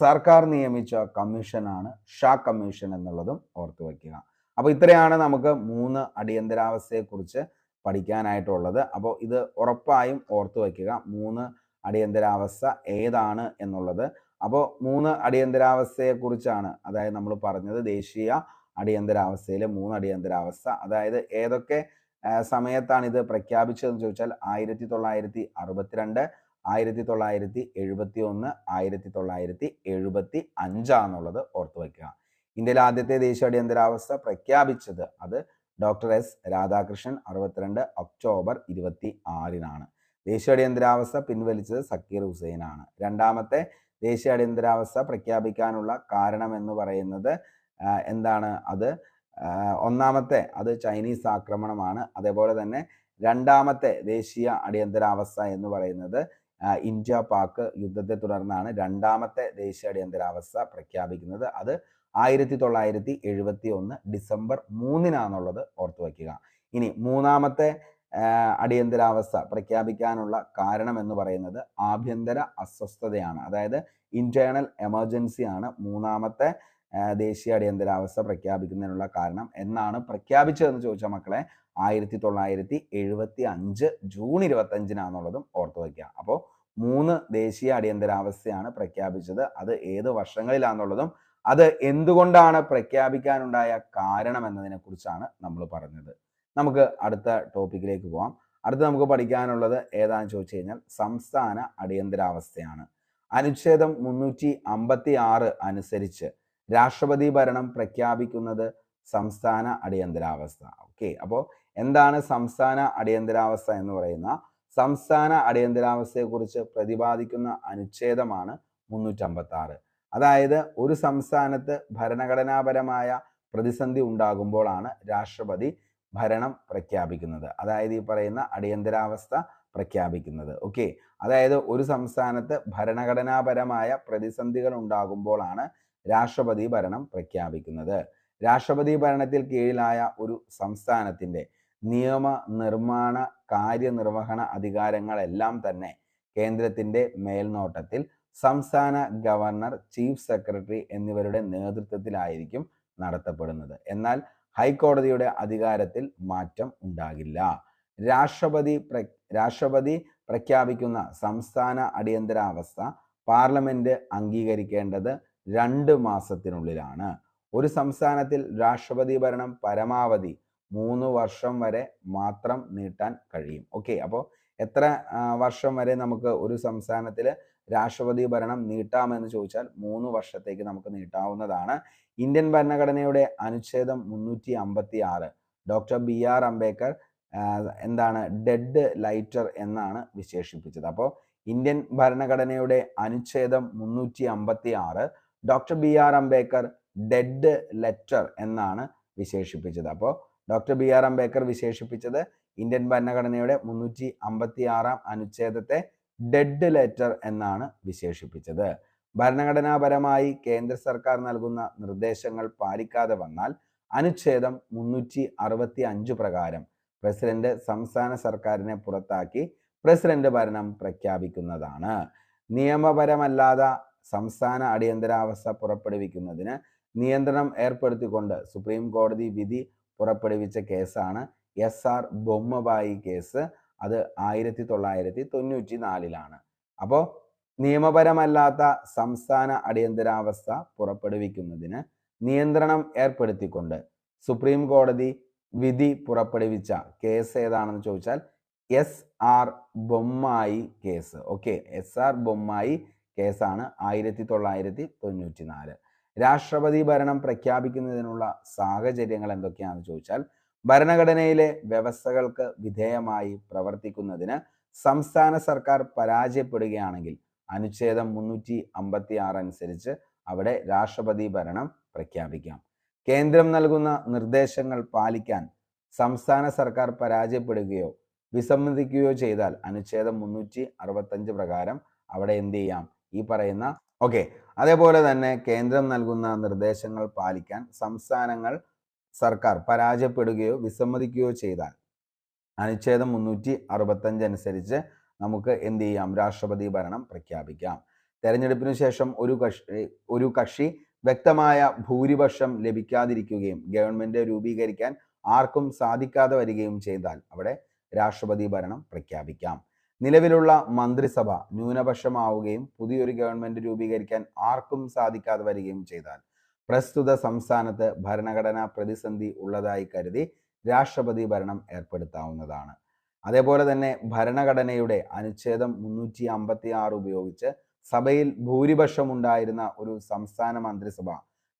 സർക്കാർ നിയമിച്ച കമ്മീഷനാണ് ഷാ കമ്മീഷൻ എന്നുള്ളതും ഓർത്തു വയ്ക്കുക. അപ്പോൾ ഇത്രയാണ് നമുക്ക് 3 അടിയന്തരാവസ്ഥയെ കുറിച്ച് പഠിക്കാനായിട്ടുള്ളത്. അപ്പോൾ ഇത് ഉറപ്പായും ഓർത്തു വയ്ക്കുക, 3 അടിയന്തരാവസ്ഥ ഏതാണ് എന്നുള്ളത്. അപ്പോൾ 3 അടിയന്തരാവസ്ഥയെ കുറിച്ചാണ്, അതായത് നമ്മൾ പറഞ്ഞത് ദേശീയ അടിയന്തരാവസ്ഥയിലെ 3 അടിയന്തരാവസ്ഥ, അതായത് ഏതൊക്കെ സമയത്താണ് ഇത് പ്രഖ്യാപിച്ചതെന്ന് ചോദിച്ചാൽ 1962, 1971, 1975 ആണെന്നുള്ളത് ഓർത്തു വയ്ക്കുക. ഇന്ത്യയിലെ ആദ്യത്തെ ദേശീയ അടിയന്തരാവസ്ഥ പ്രഖ്യാപിച്ചത് അത് ഡോക്ടർ S രാധാകൃഷ്ണൻ 62 ഒക്ടോബർ 26 ദേശീയ അടിയന്തരാവസ്ഥ പിൻവലിച്ചത് സക്കീർ ഹുസൈൻ ആണ്. രണ്ടാമത്തെ ദേശീയ അടിയന്തരാവസ്ഥ പ്രഖ്യാപിക്കാനുള്ള കാരണം എന്ന് പറയുന്നത് എന്താണ്? അത് ഒന്നാമത്തെ അത് ചൈനീസ് ആക്രമണമാണ്. അതേപോലെ തന്നെ രണ്ടാമത്തെ ദേശീയ അടിയന്തരാവസ്ഥ എന്ന് പറയുന്നത് ഇന്ത്യ പാക് യുദ്ധത്തെ തുടർന്നാണ് രണ്ടാമത്തെ ദേശീയ അടിയന്തരാവസ്ഥ പ്രഖ്യാപിക്കുന്നത്. അത് 1971 ഡിസംബർ 3 ഓർത്തു വയ്ക്കുക. ഇനി മൂന്നാമത്തെ അടിയന്തരാവസ്ഥ പ്രഖ്യാപിക്കാനുള്ള കാരണം എന്ന് പറയുന്നത് ആഭ്യന്തര അസ്വസ്ഥതയാണ്, അതായത് ഇന്റേണൽ എമർജൻസി ആണ് മൂന്നാമത്തെ ദേശീയ അടിയന്തരാവസ്ഥ പ്രഖ്യാപിക്കുന്നതിനുള്ള കാരണം. എന്നാണ് പ്രഖ്യാപിച്ചതെന്ന് ചോദിച്ച മക്കളെ 1975 ജൂൺ 25 ഓർത്തു വയ്ക്കുക. അപ്പോൾ 3 ദേശീയ അടിയന്തരാവസ്ഥയാണ് പ്രഖ്യാപിച്ചത്. അത് ഏത് വർഷങ്ങളിലാണെന്നുള്ളതും അത് എന്തുകൊണ്ടാണ് പ്രഖ്യാപിക്കാനുണ്ടായ കാരണം എന്നതിനെ കുറിച്ചാണ് നമ്മൾ പറഞ്ഞത്. നമുക്ക് അടുത്ത ടോപ്പിക്കിലേക്ക് പോവാം. അടുത്ത നമുക്ക് പഠിക്കാനുള്ളത് ഏതാണെന്ന് ചോദിച്ചു കഴിഞ്ഞാൽ സംസ്ഥാന അടിയന്തരാവസ്ഥയാണ്. അനുച്ഛേദം 356 അനുസരിച്ച് രാഷ്ട്രപതി ഭരണം പ്രഖ്യാപിക്കുന്നത് സംസ്ഥാന അടിയന്തരാവസ്ഥ. ഓക്കെ, അപ്പോൾ എന്താണ് സംസ്ഥാന അടിയന്തരാവസ്ഥ എന്ന് പറയുന്ന? സംസ്ഥാന അടിയന്തരാവസ്ഥയെക്കുറിച്ച് പ്രതിപാദിക്കുന്ന അനുച്ഛേദമാണ് 356. അതായത് ഒരു സംസ്ഥാനത്ത് ഭരണഘടനാപരമായ പ്രതിസന്ധി ഉണ്ടാകുമ്പോഴാണ് രാഷ്ട്രപതി ഭരണം പ്രഖ്യാപിക്കുന്നത്, അതായത് ഈ പറയുന്ന അടിയന്തരാവസ്ഥ പ്രഖ്യാപിക്കുന്നത്. ഓക്കെ, അതായത് ഒരു സംസ്ഥാനത്ത് ഭരണഘടനാപരമായ പ്രതിസന്ധികൾ ഉണ്ടാകുമ്പോഴാണ് രാഷ്ട്രപതി ഭരണം പ്രഖ്യാപിക്കുന്നത്. രാഷ്ട്രപതി ഭരണത്തിൽ കീഴിലായ ഒരു സംസ്ഥാനത്തിന്റെ നിയമ നിർമ്മാണ കാര്യനിർവഹണ അധികാരങ്ങളെല്ലാം തന്നെ കേന്ദ്രത്തിന്റെ മേൽനോട്ടത്തിൽ സംസ്ഥാന ഗവർണർ, ചീഫ് സെക്രട്ടറി എന്നിവരുടെ നേതൃത്വത്തിലായിരിക്കും നടത്തപ്പെടുന്നത്. എന്നാൽ ഹൈക്കോടതിയുടെ അധികാരത്തിൽ മാറ്റം ഉണ്ടാകില്ല. രാഷ്ട്രപതി പ്രഖ്യാപിക്കുന്ന സംസ്ഥാന അടിയന്തരാവസ്ഥ പാർലമെന്റ് അംഗീകരിക്കേണ്ടത് 2 മാസത്തിനുള്ളിലാണ്. ഒരു സംസ്ഥാനത്തിൽ രാഷ്ട്രപതി ഭരണം പരമാവധി 3 വർഷം വരെ മാത്രം നീട്ടാൻ കഴിയും. ഓക്കെ, അപ്പോൾ എത്ര വർഷം വരെ നമുക്ക് ഒരു സംസ്ഥാനത്തിൽ രാഷ്ട്രപതി ഭരണം നീട്ടാമെന്ന് ചോദിച്ചാൽ 3 വർഷത്തേക്ക് നമുക്ക് നീട്ടാവുന്നതാണ്. ഇന്ത്യൻ ഭരണഘടനയുടെ അനുച്ഛേദം 356 ഡോക്ടർ BR അംബേദ്കർ എന്താണ് ഡെഡ് ലൈറ്റർ എന്നാണ് വിശേഷിപ്പിച്ചത്. അപ്പോൾ ഇന്ത്യൻ ഭരണഘടനയുടെ അനുച്ഛേദം 356 doctor BR Ambedkar dead letter എന്നാണ് വിശേഷിപ്പിച്ചത്. അപ്പോൾ ഡോക്ടർ BR അംബേദ്കർ വിശേഷിപ്പിച്ചത് ഇന്ത്യൻ ഭരണഘടനയുടെ 356 അനുച്ഛേദത്തെ ഡെഡ് ലെറ്റർ എന്നാണ് വിശേഷിപ്പിച്ചത്. ഭരണഘടനാപരമായി കേന്ദ്ര സർക്കാർ നൽകുന്ന നിർദ്ദേശങ്ങൾ പാലിക്കാതെ വന്നാൽ അനുച്ഛേദം 365 പ്രകാരം പ്രസിഡന്റ് സംസ്ഥാന സർക്കാരിനെ പുറത്താക്കി പ്രസിഡന്റ് ഭരണം പ്രഖ്യാപിക്കുന്നതാണ്. നിയമപരമല്ലാത്ത സംസ്ഥാന അടിയന്തരാവസ്ഥ പുറപ്പെടുവിക്കുന്നതിന് നിയന്ത്രണം ഏർപ്പെടുത്തിക്കൊണ്ട് സുപ്രീം കോടതി വിധി പുറപ്പെടുവിച്ച കേസാണ് SR ബൊമ്മബായി കേസ്. അത് 1994 അപ്പോൾ നിയമപരമല്ലാത്ത സംസ്ഥാന അടിയന്തരാവസ്ഥ പുറപ്പെടുവിക്കുന്നതിന് നിയന്ത്രണം ഏർപ്പെടുത്തിക്കൊണ്ട് സുപ്രീം കോടതി വിധി പുറപ്പെടുവിച്ച കേസ് ഏതാണെന്ന് ചോദിച്ചാൽ SR Bommai case. Okay, SR Bommai കേസാണ് 1994. രാഷ്ട്രപതി ഭരണം പ്രഖ്യാപിക്കുന്നതിനുള്ള സാഹചര്യങ്ങൾ എന്തൊക്കെയാണെന്ന് ചോദിച്ചാൽ ഭരണഘടനയിലെ വ്യവസ്ഥകൾക്ക് വിധേയമായി പ്രവർത്തിക്കുന്നതിന് സംസ്ഥാന സർക്കാർ പരാജയപ്പെടുകയാണെങ്കിൽ അനുച്ഛേദം 356 അനുസരിച്ച് അവിടെ രാഷ്ട്രപതി ഭരണം പ്രഖ്യാപിക്കാം. കേന്ദ്രം നൽകുന്ന നിർദ്ദേശങ്ങൾ പാലിക്കാൻ സംസ്ഥാന സർക്കാർ പരാജയപ്പെടുകയോ വിസമ്മതിക്കുകയോ ചെയ്താൽ അനുച്ഛേദം 365 പ്രകാരം അവിടെ എന്ത് ചെയ്യാം? ഈ പറയുന്ന അതേപോലെ തന്നെ കേന്ദ്രം നൽകുന്ന നിർദ്ദേശങ്ങൾ പാലിക്കാൻ സംസ്ഥാനങ്ങൾ സർക്കാർ പരാജയപ്പെടുകയോ വിസമ്മതിക്കുകയോ ചെയ്താൽ അനുച്ഛേദം 365 അനുസരിച്ച് നമുക്ക് എന്ത് ചെയ്യാം? രാഷ്ട്രപതി ഭരണം പ്രഖ്യാപിക്കാം. തെരഞ്ഞെടുപ്പിനു ശേഷം ഒരു കക്ഷി വ്യക്തമായ ഭൂരിപക്ഷം ലഭിക്കാതിരിക്കുകയും ഗവൺമെന്റ് രൂപീകരിക്കാൻ ആർക്കും സാധിക്കാതെ വരികയും ചെയ്താൽ അവിടെ രാഷ്ട്രപതി ഭരണം പ്രഖ്യാപിക്കാം. നിലവിലുള്ള മന്ത്രിസഭ ന്യൂനപക്ഷമാവുകയും പുതിയൊരു ഗവൺമെന്റ് രൂപീകരിക്കാൻ ആർക്കും സാധിക്കാതെ വരികയും ചെയ്താൽ പ്രസ്തുത സംസ്ഥാനത്ത് ഭരണഘടനാ പ്രതിസന്ധി ഉള്ളതായി കരുതി രാഷ്ട്രപതി ഭരണം ഏർപ്പെടുത്താവുന്നതാണ്. അതേപോലെ തന്നെ ഭരണഘടനയുടെ അനുച്ഛേദം 356 ഉപയോഗിച്ച് സഭയിൽ ഭൂരിപക്ഷം ഉണ്ടായിരുന്ന ഒരു സംസ്ഥാന മന്ത്രിസഭ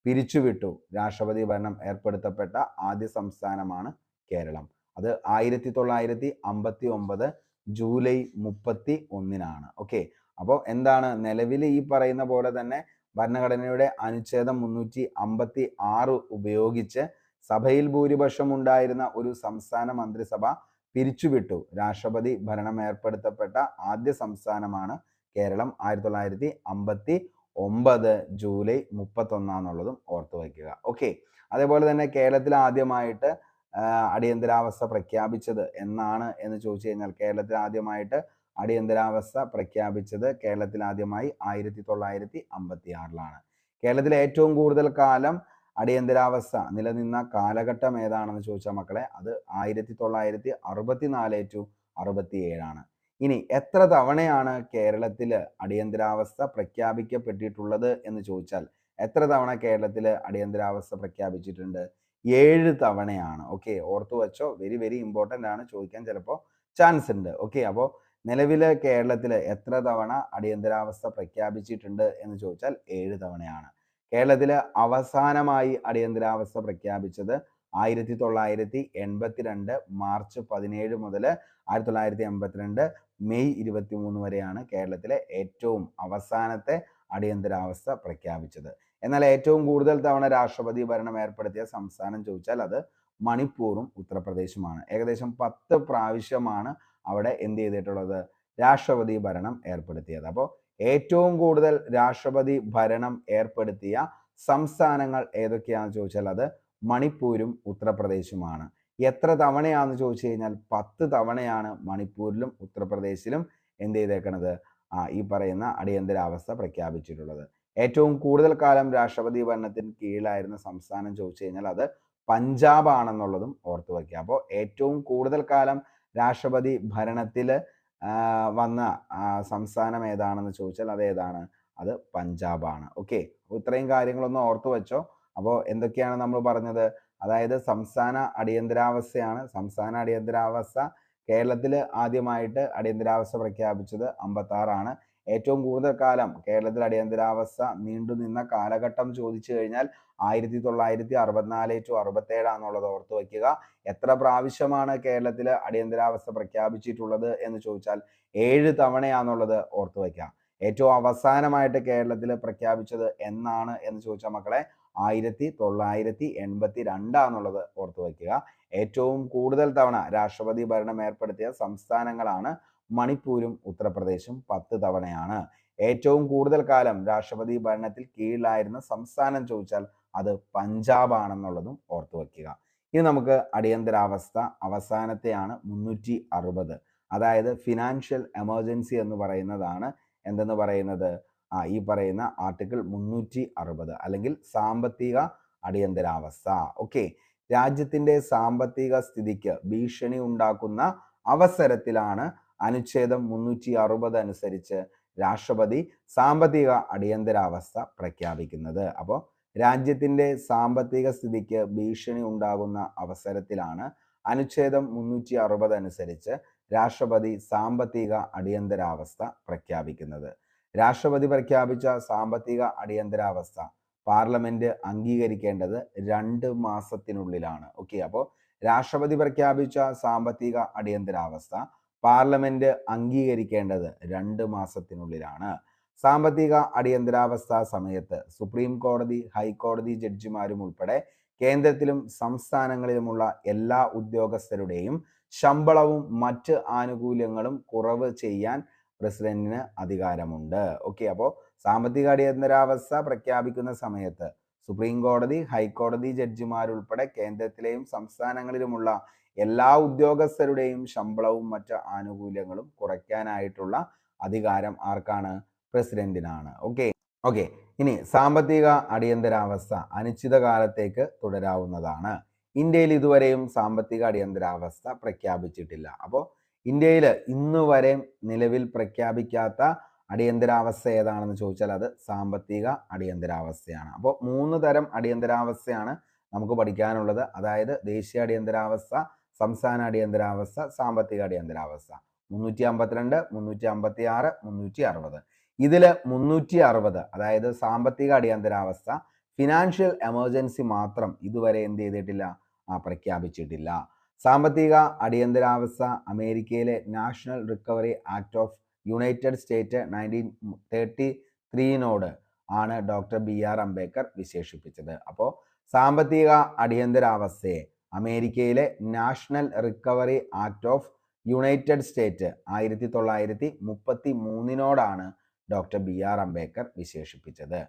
പിരിച്ചുവിട്ടു രാഷ്ട്രപതി ഭരണം ഏർപ്പെടുത്തപ്പെട്ട ആദ്യ സംസ്ഥാനമാണ് കേരളം. അത് 1959 ജൂലൈ 31. ഓക്കെ, അപ്പോൾ എന്താണ് നിലവിൽ ഈ പറയുന്ന പോലെ തന്നെ ഭരണഘടനയുടെ അനുച്ഛേദം 356 ഉപയോഗിച്ച് സഭയിൽ ഭൂരിപക്ഷം ഉണ്ടായിരുന്ന ഒരു സംസ്ഥാന മന്ത്രിസഭ പിരിച്ചുവിട്ടു രാഷ്ട്രപതി ഭരണം ഏർപ്പെടുത്തപ്പെട്ട ആദ്യ സംസ്ഥാനമാണ് കേരളം. 1959 ജൂലൈ 31 എന്നുള്ളതും ഓർത്തു വയ്ക്കുക. ഓക്കെ, അതേപോലെ തന്നെ കേരളത്തിൽ ആദ്യമായിട്ട് അടിയന്തരാവസ്ഥ പ്രഖ്യാപിച്ചത് എന്നാണ് എന്ന് ചോദിച്ചു കഴിഞ്ഞാൽ കേരളത്തിൽ ആദ്യമായിട്ട് അടിയന്തരാവസ്ഥ പ്രഖ്യാപിച്ചത് കേരളത്തിൽ ആദ്യമായി 1956 കേരളത്തിലെ ഏറ്റവും കൂടുതൽ കാലം അടിയന്തരാവസ്ഥ നിലനിന്ന കാലഘട്ടം ഏതാണെന്ന് ചോദിച്ചാൽ മക്കളെ അത് 1964 to 67. ഇനി എത്ര തവണയാണ് കേരളത്തിൽ അടിയന്തരാവസ്ഥ പ്രഖ്യാപിക്കപ്പെട്ടിട്ടുള്ളത് എന്ന് ചോദിച്ചാൽ എത്ര തവണ കേരളത്തിൽ അടിയന്തരാവസ്ഥ പ്രഖ്യാപിച്ചിട്ടുണ്ട്? 7 തവണയാണ്. ഓക്കെ, ഓർത്തു വെച്ചോ, വെരി വെരി ഇമ്പോർട്ടൻ്റ് ആണ്, ചോദിക്കാൻ ചിലപ്പോൾ ചാൻസ് ഉണ്ട്. ഓക്കെ, അപ്പോൾ നിലവിലെ കേരളത്തിൽ എത്ര തവണ അടിയന്തരാവസ്ഥ പ്രഖ്യാപിച്ചിട്ടുണ്ട് എന്ന് ചോദിച്ചാൽ 7 തവണയാണ്. കേരളത്തിൽ അവസാനമായി അടിയന്തരാവസ്ഥ പ്രഖ്യാപിച്ചത് 1982 മാർച്ച് 17 മുതൽ 1982 മെയ് 23 വരെയാണ് കേരളത്തിലെ ഏറ്റവും അവസാനത്തെ അടിയന്തരാവസ്ഥ പ്രഖ്യാപിച്ചത്. എന്നാൽ ഏറ്റവും കൂടുതൽ തവണ രാഷ്ട്രപതി ഭരണം ഏർപ്പെടുത്തിയ സംസ്ഥാനം ചോദിച്ചാൽ അത് മണിപ്പൂറും ഉത്തർപ്രദേശുമാണ്. ഏകദേശം 10 പ്രാവശ്യമാണ് അവിടെ എന്ത് ചെയ്തിട്ടുള്ളത്? രാഷ്ട്രപതി ഭരണം ഏർപ്പെടുത്തിയത്. അപ്പോൾ ഏറ്റവും കൂടുതൽ രാഷ്ട്രപതി ഭരണം ഏർപ്പെടുത്തിയ സംസ്ഥാനങ്ങൾ ഏതൊക്കെയാണെന്ന് ചോദിച്ചാൽ അത് മണിപ്പൂരും ഉത്തർപ്രദേശുമാണ്. എത്ര തവണയാണെന്ന് ചോദിച്ചു കഴിഞ്ഞാൽ 10 തവണയാണ് മണിപ്പൂരിലും ഉത്തർപ്രദേശിലും എന്ത് ചെയ്തേക്കണത്? ഈ പറയുന്ന അടിയന്തരാവസ്ഥ പ്രഖ്യാപിച്ചിട്ടുള്ളത്. ഏറ്റവും കൂടുതൽ കാലം രാഷ്ട്രപതി ഭരണത്തിന് കീഴിലായിരുന്ന സംസ്ഥാനം ചോദിച്ചു കഴിഞ്ഞാൽ അത് പഞ്ചാബ് ആണെന്നുള്ളതും ഓർത്തു വയ്ക്കുക. അപ്പോൾ ഏറ്റവും കൂടുതൽ കാലം രാഷ്ട്രപതി ഭരണത്തിൽ വന്ന സംസ്ഥാനം ഏതാണെന്ന് ചോദിച്ചാൽ അത് ഏതാണ്? അത് പഞ്ചാബാണ്. ഓക്കെ, അപ്പോൾ ഇത്രയും കാര്യങ്ങളൊന്ന് ഓർത്തു വെച്ചോ. അപ്പോൾ എന്തൊക്കെയാണ് നമ്മൾ പറഞ്ഞത്? അതായത് സംസ്ഥാന അടിയന്തരാവസ്ഥയാണ്. സംസ്ഥാന അടിയന്തരാവസ്ഥ കേരളത്തിൽ ആദ്യമായിട്ട് അടിയന്തരാവസ്ഥ പ്രഖ്യാപിച്ചത് 56. ഏറ്റവും കൂടുതൽ കാലം കേരളത്തിൽ അടിയന്തരാവസ്ഥ നീണ്ടുനിന്ന കാലഘട്ടം ചോദിച്ചു കഴിഞ്ഞാൽ 1964 to 67 എന്നുള്ളത് ഓർത്തു വയ്ക്കുക. എത്ര പ്രാവശ്യമാണ് കേരളത്തിൽ അടിയന്തരാവസ്ഥ പ്രഖ്യാപിച്ചിട്ടുള്ളത് എന്ന് ചോദിച്ചാൽ 7 തവണയാണെന്നുള്ളത് ഓർത്തു വയ്ക്കുക. ഏറ്റവും അവസാനമായിട്ട് കേരളത്തിൽ പ്രഖ്യാപിച്ചത് എന്നാണ് എന്ന് ചോദിച്ചാൽ മക്കളെ 1982 എന്നുള്ളത് ഓർത്തു വയ്ക്കുക. ഏറ്റവും കൂടുതൽ തവണ രാഷ്ട്രപതി ഭരണം ഏർപ്പെടുത്തിയ സംസ്ഥാനങ്ങളാണ് മണിപ്പൂരും ഉത്തർപ്രദേശും 10 തവണയാണ്. ഏറ്റവും കൂടുതൽ കാലം രാഷ്ട്രപതി ഭരണത്തിൽ കീഴിലായിരുന്ന സംസ്ഥാനം ചോദിച്ചാൽ അത് പഞ്ചാബ് ആണെന്നുള്ളതും ഓർത്തു വയ്ക്കുക. ഇനി നമുക്ക് അടിയന്തരാവസ്ഥ അവസാനത്തെയാണ് 360. അതായത് ഫിനാൻഷ്യൽ എമർജൻസി എന്ന് പറയുന്നതാണ് എന്തെന്ന് പറയുന്നത് ഈ പറയുന്ന ആർട്ടിക്കിൾ 360 അല്ലെങ്കിൽ സാമ്പത്തിക അടിയന്തരാവസ്ഥ. ഓക്കെ, രാജ്യത്തിന്റെ സാമ്പത്തിക സ്ഥിതിക്ക് ഭീഷണി ഉണ്ടാക്കുന്ന അവസരത്തിലാണ് അനുച്ഛേദം 360 അനുസരിച്ച് രാഷ്ട്രപതി സാമ്പത്തിക അടിയന്തരാവസ്ഥ പ്രഖ്യാപിക്കുന്നത്. അപ്പോൾ രാജ്യത്തിന്റെ സാമ്പത്തിക സ്ഥിതിക്ക് ഭീഷണി ഉണ്ടാകുന്ന അവസരത്തിലാണ് അനുച്ഛേദം 360 അനുസരിച്ച് രാഷ്ട്രപതി സാമ്പത്തിക അടിയന്തരാവസ്ഥ പ്രഖ്യാപിക്കുന്നത്. രാഷ്ട്രപതി പ്രഖ്യാപിച്ച സാമ്പത്തിക അടിയന്തരാവസ്ഥ പാർലമെന്റ് അംഗീകരിക്കേണ്ടത് 2 മാസത്തിനുള്ളിലാണ്. ഓക്കെ, അപ്പോൾ രാഷ്ട്രപതി പ്രഖ്യാപിച്ച സാമ്പത്തിക അടിയന്തരാവസ്ഥ പാർലമെന്റ് അംഗീകരിക്കേണ്ടത് 2 മാസത്തിനുള്ളിലാണ്. സാമ്പത്തിക അടിയന്തരാവസ്ഥ സമയത്ത് സുപ്രീം കോടതി, ഹൈക്കോടതി ജഡ്ജിമാരും ഉൾപ്പെടെ കേന്ദ്രത്തിലും സംസ്ഥാനങ്ങളിലുമുള്ള എല്ലാ ഉദ്യോഗസ്ഥരുടെയും ശമ്പളവും മറ്റ് ആനുകൂല്യങ്ങളും കുറവ് ചെയ്യാൻ പ്രസിഡന്റിന് അധികാരമുണ്ട്. ഓക്കെ, അപ്പോൾ സാമ്പത്തിക അടിയന്തരാവസ്ഥ പ്രഖ്യാപിക്കുന്ന സമയത്ത് സുപ്രീം കോടതി, ഹൈക്കോടതി ജഡ്ജിമാരുൾപ്പെടെ കേന്ദ്രത്തിലെയും സംസ്ഥാനങ്ങളിലുമുള്ള എല്ലാ ഉദ്യോഗസ്ഥരുടെയും ശമ്പളവും മറ്റ് ആനുകൂല്യങ്ങളും കുറയ്ക്കാനായിട്ടുള്ള അധികാരം ആർക്കാണ്? പ്രസിഡന്റിനാണ്. ഓക്കെ, ഇനി സാമ്പത്തിക അടിയന്തരാവസ്ഥ അനിശ്ചിതകാലത്തേക്ക് തുടരാവുന്നതാണ്. ഇന്ത്യയിൽ ഇതുവരെയും സാമ്പത്തിക അടിയന്തരാവസ്ഥ പ്രഖ്യാപിച്ചിട്ടില്ല. അപ്പോൾ ഇന്ത്യയിൽ ഇന്ന് വരെ നിലവിൽ പ്രഖ്യാപിക്കാത്ത അടിയന്തരാവസ്ഥ ഏതാണെന്ന് ചോദിച്ചാൽ അത് സാമ്പത്തിക അടിയന്തരാവസ്ഥയാണ്. അപ്പോൾ 3 തരം അടിയന്തരാവസ്ഥയാണ് നമുക്ക് പഠിക്കാനുള്ളത്. അതായത് ദേശീയ അടിയന്തരാവസ്ഥ, സംസ്ഥാന അടിയന്തരാവസ്ഥ, സാമ്പത്തിക അടിയന്തരാവസ്ഥ. 352, 356, 360. ഇതിൽ 360 അതായത് സാമ്പത്തിക അടിയന്തരാവസ്ഥ, ഫിനാൻഷ്യൽ എമർജൻസി മാത്രം ഇതുവരെ എന്ത് ചെയ്തിട്ടില്ല? പ്രഖ്യാപിച്ചിട്ടില്ല. സാമ്പത്തിക അടിയന്തരാവസ്ഥ അമേരിക്കയിലെ national recovery act of United state 1933 ആണ് ഡോക്ടർ BR അംബേദ്കർ വിശേഷിപ്പിച്ചത്. അപ്പോൾ സാമ്പത്തിക അടിയന്തരാവസ്ഥയെ അമേരിക്കയിലെ national recovery act of United state 1933 doctor BR Ambedkar വിശേഷിപ്പിച്ചത്.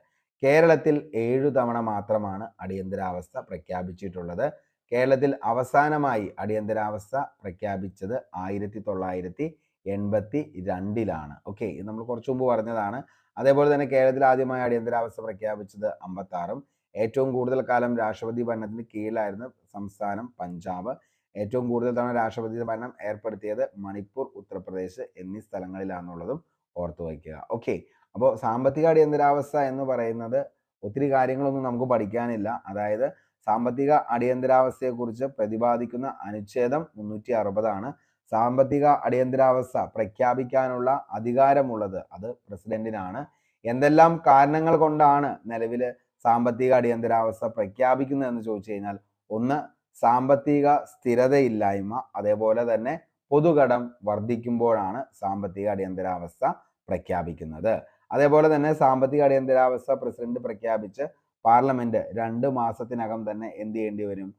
കേരളത്തിൽ 7 തവണ മാത്രമാണ് അടിയന്തരാവസ്ഥ പ്രഖ്യാപിച്ചിട്ടുള്ളത്. കേരളത്തിൽ അവസാനമായി അടിയന്തരാവസ്ഥ പ്രഖ്യാപിച്ചത് 1982 ഓക്കെ, ഇത് നമ്മൾ കുറച്ചു മുമ്പ് പറഞ്ഞതാണ്. അതേപോലെ തന്നെ കേരളത്തിൽ ആദ്യമായി അടിയന്തരാവസ്ഥ പ്രഖ്യാപിച്ചത് 56. ഏറ്റവും കൂടുതൽ കാലം രാഷ്ട്രപതി ഭരണത്തിന് കീഴിലായിരുന്ന സംസ്ഥാനം പഞ്ചാബ്. ഏറ്റവും കൂടുതൽ തവണ രാഷ്ട്രപതി ഭരണം ഏർപ്പെടുത്തിയത് മണിപ്പൂർ, ഉത്തർപ്രദേശ് എന്നീ സ്ഥലങ്ങളിലാണെന്നുള്ളതും ഓർത്തു വയ്ക്കുക. ഓക്കെ, അപ്പോൾ സാമ്പത്തിക അടിയന്തരാവസ്ഥ എന്ന് പറയുന്നത് ഒത്തിരി കാര്യങ്ങളൊന്നും നമുക്ക് പഠിക്കാനില്ല. അതായത് സാമ്പത്തിക അടിയന്തരാവസ്ഥയെക്കുറിച്ച് പ്രതിപാദിക്കുന്ന അനുച്ഛേദം 360 സാമ്പത്തിക അടിയന്തരാവസ്ഥ പ്രഖ്യാപിക്കാനുള്ള അധികാരമുള്ളത് അത് പ്രസിഡന്റിനാണ്. എന്തെല്ലാം കാരണങ്ങൾ കൊണ്ടാണ് നിലവിൽ സാമ്പത്തിക അടിയന്തരാവസ്ഥ പ്രഖ്യാപിക്കുന്നതെന്ന് ചോദിച്ചു കഴിഞ്ഞാൽ, ഒന്ന് സാമ്പത്തിക സ്ഥിരതയില്ലായ്മ, അതേപോലെ തന്നെ പൊതുകടം വർദ്ധിക്കുമ്പോഴാണ് സാമ്പത്തിക അടിയന്തരാവസ്ഥ പ്രഖ്യാപിക്കുന്നത്. അതേപോലെ തന്നെ സാമ്പത്തിക അടിയന്തരാവസ്ഥ പ്രസിഡന്റ് പ്രഖ്യാപിച്ച് പാർലമെന്റ് 2 മാസത്തിനകം തന്നെ എന്ത് ചെയ്യേണ്ടി വരും?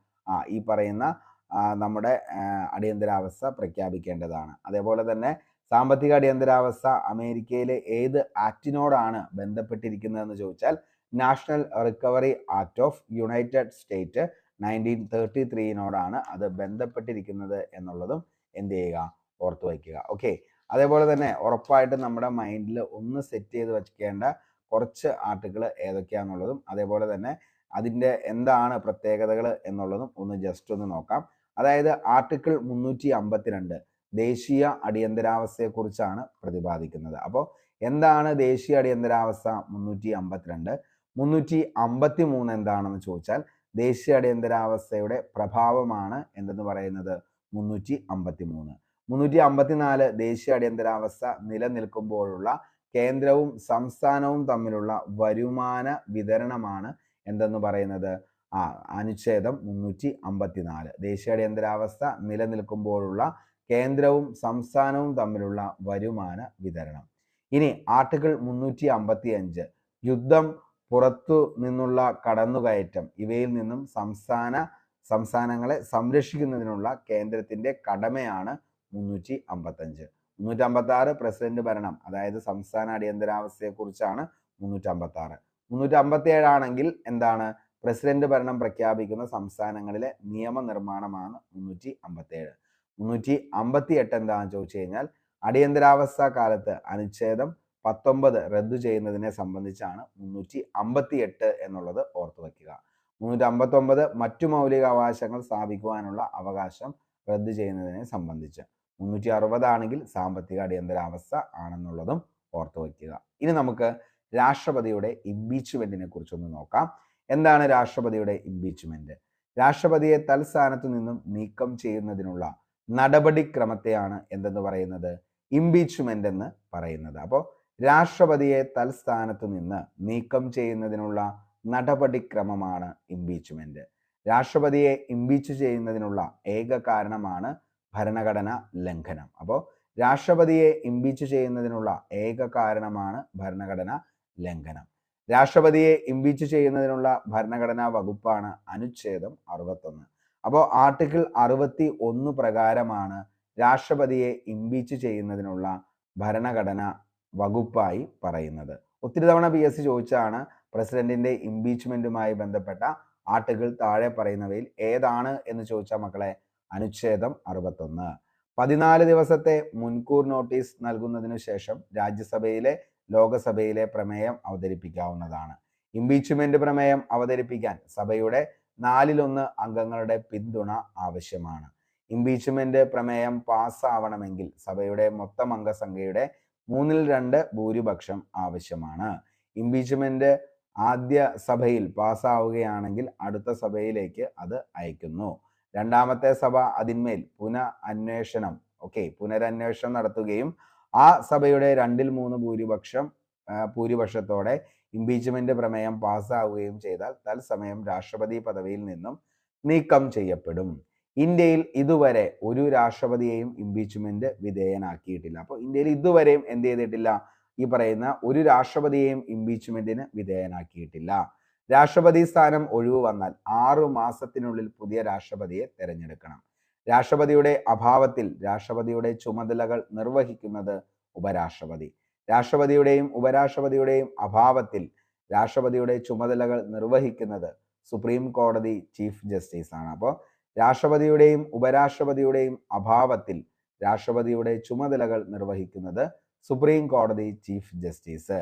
ഈ പറയുന്ന നമ്മുടെ അടിയന്തരാവസ്ഥ പ്രഖ്യാപിക്കേണ്ടതാണ്. അതേപോലെ തന്നെ സാമ്പത്തിക അടിയന്തരാവസ്ഥ അമേരിക്കയിലെ ഏത് ആക്ടിനോടാണ് ബന്ധപ്പെട്ടിരിക്കുന്നതെന്ന് ചോദിച്ചാൽ national recovery act of United state 1933 അത് ബന്ധപ്പെട്ടിരിക്കുന്നത് എന്നുള്ളതും എന്ത് ചെയ്യുക? ഓർത്തു വയ്ക്കുക. ഓക്കെ, അതേപോലെ തന്നെ ഉറപ്പായിട്ടും നമ്മുടെ മൈൻഡിൽ ഒന്ന് സെറ്റ് ചെയ്ത് വെക്കേണ്ട കുറച്ച് ആർട്ടിക്കിൾ ഏതൊക്കെയാണെന്നുള്ളതും അതേപോലെ തന്നെ അതിൻ്റെ എന്താണ് പ്രത്യേകതകൾ എന്നുള്ളതും ഒന്ന് ജസ്റ്റ് ഒന്ന് നോക്കാം. അതായത് ആർട്ടിക്കിൾ 352 ദേശീയ അടിയന്തരാവസ്ഥയെക്കുറിച്ചാണ് പ്രതിപാദിക്കുന്നത്. അപ്പോൾ എന്താണ് ദേശീയ അടിയന്തരാവസ്ഥ? 352. 353 എന്താണെന്ന് ചോദിച്ചാൽ ദേശീയ അടിയന്തരാവസ്ഥയുടെ പ്രഭാവമാണ് എന്തെന്ന് പറയുന്നത് 353. 354 ദേശീയ അടിയന്തരാവസ്ഥ നിലനിൽക്കുമ്പോഴുള്ള കേന്ദ്രവും സംസ്ഥാനവും തമ്മിലുള്ള വരുമാന വിതരണമാണ് എന്തെന്ന് പറയുന്നത് അനുച്ഛേദം 354. ദേശീയ അടിയന്തരാവസ്ഥ നിലനിൽക്കുമ്പോഴുള്ള കേന്ദ്രവും സംസ്ഥാനവും തമ്മിലുള്ള വരുമാന വിതരണം. ഇനി ആർട്ടിക്കിൾ 355 യുദ്ധം, പുറത്തു നിന്നുള്ള കടന്നുകയറ്റം ഇവയിൽ നിന്നും സംസ്ഥാനങ്ങളെ സംരക്ഷിക്കുന്നതിനുള്ള കേന്ദ്രത്തിന്റെ കടമയാണ് 355. 356 പ്രസിഡന്റ് ഭരണം, അതായത് സംസ്ഥാന അടിയന്തരാവസ്ഥയെക്കുറിച്ചാണ് 356. 357 ആണെങ്കിൽ എന്താണ്? പ്രസിഡന്റ് ഭരണം പ്രഖ്യാപിക്കുന്ന സംസ്ഥാനങ്ങളിലെ നിയമനിർമ്മാണമാണ് 357. 358 എന്താണെന്ന് ചോദിച്ചു കഴിഞ്ഞാൽ അടിയന്തരാവസ്ഥ കാലത്ത് അനുച്ഛേദം 19 റദ്ദു ചെയ്യുന്നതിനെ സംബന്ധിച്ചാണ് 358 എന്നുള്ളത് ഓർത്തു വയ്ക്കുക. 359 മറ്റു മൗലിക അവകാശങ്ങൾ സ്ഥാപിക്കുവാനുള്ള അവകാശം റദ്ദു ചെയ്യുന്നതിനെ സംബന്ധിച്ച്. 360 ആണെങ്കിൽ സാമ്പത്തിക അടിയന്തരാവസ്ഥ ആണെന്നുള്ളതും ഓർത്തു വയ്ക്കുക. ഇനി നമുക്ക് രാഷ്ട്രപതിയുടെ ഇംപീച്ച്മെന്റിനെ കുറിച്ചൊന്ന് നോക്കാം. എന്താണ് രാഷ്ട്രപതിയുടെ ഇംപീച്ച്മെന്റ്? രാഷ്ട്രപതിയെ തൽസ്ഥാനത്തു നിന്നും നീക്കം ചെയ്യുന്നതിനുള്ള നടപടിക്രമത്തെയാണ് എന്തെന്ന് പറയുന്നത്? ഇംപീച്ച്മെന്റ് എന്ന് പറയുന്നത്. അപ്പോൾ രാഷ്ട്രപതിയെ തൽസ്ഥാനത്തു നിന്ന് നീക്കം ചെയ്യുന്നതിനുള്ള നടപടിക്രമമാണ് ഇംപീച്ച്മെന്റ്. രാഷ്ട്രപതിയെ ഇംപീച്ച് ചെയ്യുന്നതിനുള്ള ഏക കാരണമാണ് ഭരണഘടനാ ലംഘനം. അപ്പോൾ രാഷ്ട്രപതിയെ ഇംപീച്ച് ചെയ്യുന്നതിനുള്ള ഏക കാരണമാണ് ഭരണഘടനാ ലംഘനം. രാഷ്ട്രപതിയെ ഇംപീച്ച് ചെയ്യുന്നതിനുള്ള ഭരണഘടനാ വകുപ്പാണ് അനുച്ഛേദം 61. അപ്പോൾ ആർട്ടിക്കിൾ 61 പ്രകാരമാണ് രാഷ്ട്രപതിയെ ഇംപീച്ച് ചെയ്യുന്നതിനുള്ള ഭരണഘടന വകുപ്പായി പറയുന്നത്. ഒത്തിരി തവണ PSC ചോദിച്ചാണ് പ്രസിഡന്റിന്റെ ഇംപീച്ച്മെന്റുമായി ബന്ധപ്പെട്ട ആർട്ടിക്കിൾ താഴെ പറയുന്നവയിൽ ഏതാണ് എന്ന് ചോദിച്ചാൽ മക്കളെ അനുച്ഛേദം 61. 14 ദിവസത്തെ മുൻകൂർ നോട്ടീസ് നൽകുന്നതിനു ശേഷം രാജ്യസഭയിലെ ലോകസഭയിലെ പ്രമേയം അവതരിപ്പിക്കാവുന്നതാണ്. ഇംപീച്ച്മെന്റ് പ്രമേയം അവതരിപ്പിക്കാൻ സഭയുടെ 4/1 അംഗങ്ങളുടെ പിന്തുണ ആവശ്യമാണ്. ഇംപീച്ച്മെന്റ് പ്രമേയം പാസ്സാവണമെങ്കിൽ സഭയുടെ മൊത്തം അംഗസംഖ്യയുടെ 2/3 ഭൂരിപക്ഷം ആവശ്യമാണ്. ഇംപീച്ച്മെന്റ് ആദ്യ സഭയിൽ പാസ്സാവുകയാണെങ്കിൽ അടുത്ത സഭയിലേക്ക് അത് അയക്കുന്നു. രണ്ടാമത്തെ സഭ അതിന്മേൽ പുനരന്വേഷണം നടത്തുകയും ആ സഭയുടെ 2/3 ഭൂരിപക്ഷത്തോടെ ഇംപീച്ച്മെന്റ് പ്രമേയം പാസ്സാവുകയും ചെയ്താൽ തത്സമയം രാഷ്ട്രപതി പദവിയിൽ നിന്നും നീക്കം ചെയ്യപ്പെടും. ഇന്ത്യയിൽ ഇതുവരെ ഒരു രാഷ്ട്രപതിയെയും ഇംപീച്ച്മെന്റ് വിധേയനാക്കിയിട്ടില്ല. അപ്പോൾ ഇന്ത്യയിൽ ഇതുവരെയും എന്ത് ചെയ്തിട്ടില്ല? ഈ പറയുന്ന ഒരു രാഷ്ട്രപതിയെയും ഇംപീച്ച്മെന്റിന് വിധേയനാക്കിയിട്ടില്ല. രാഷ്ട്രപതി സ്ഥാനം ഒഴിവ് വന്നാൽ 6 മാസത്തിനുള്ളിൽ പുതിയ രാഷ്ട്രപതിയെ തെരഞ്ഞെടുക്കണം. രാഷ്ട്രപതിയുടെ അഭാവത്തിൽ രാഷ്ട്രപതിയുടെ ചുമതലകൾ നിർവഹിക്കുന്നത് ഉപരാഷ്ട്രപതി. രാഷ്ട്രപതിയുടെയും ഉപരാഷ്ട്രപതിയുടെയും അഭാവത്തിൽ രാഷ്ട്രപതിയുടെ ചുമതലകൾ നിർവഹിക്കുന്നത് സുപ്രീം കോടതി ചീഫ് ജസ്റ്റിസ് ആണ്. അപ്പോൾ രാഷ്ട്രപതിയുടെയും ഉപരാഷ്ട്രപതിയുടെയും അഭാവത്തിൽ രാഷ്ട്രപതിയുടെ ചുമതലകൾ നിർവഹിക്കുന്നത് സുപ്രീം കോടതി ചീഫ് ജസ്റ്റിസ്.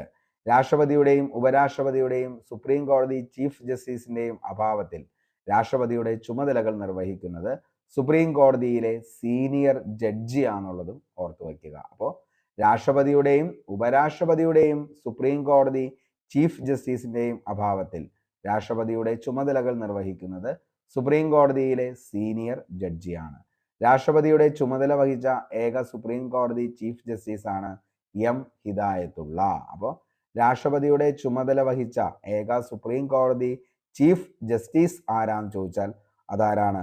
രാഷ്ട്രപതിയുടെയും ഉപരാഷ്ട്രപതിയുടെയും സുപ്രീം കോടതി ചീഫ് ജസ്റ്റിസിന്റെയും അഭാവത്തിൽ രാഷ്ട്രപതിയുടെ ചുമതലകൾ നിർവഹിക്കുന്നത് സുപ്രീം കോടതിയിലെ സീനിയർ ജഡ്ജിയാണുള്ളതും ഓർത്തു വയ്ക്കുക. അപ്പോൾ രാഷ്ട്രപതിയുടെയും ഉപരാഷ്ട്രപതിയുടെയും സുപ്രീം കോടതി ചീഫ് ജസ്റ്റിസിന്റെയും അഭാവത്തിൽ രാഷ്ട്രപതിയുടെ ചുമതലകൾ നിർവഹിക്കുന്നത് സുപ്രീം കോടതിയിലെ സീനിയർ ജഡ്ജിയാണ്. രാഷ്ട്രപതിയുടെ ചുമതല വഹിച്ച ഏക സുപ്രീം കോടതി ചീഫ് ജസ്റ്റിസ് ആണ് M. ഹിദായത്തുള്ള. അപ്പോൾ രാഷ്ട്രപതിയുടെ ചുമതല വഹിച്ച ഏക സുപ്രീം കോടതി ചീഫ് ജസ്റ്റിസ് ആരാന്ന് ചോദിച്ചാൽ അതാരാണ്?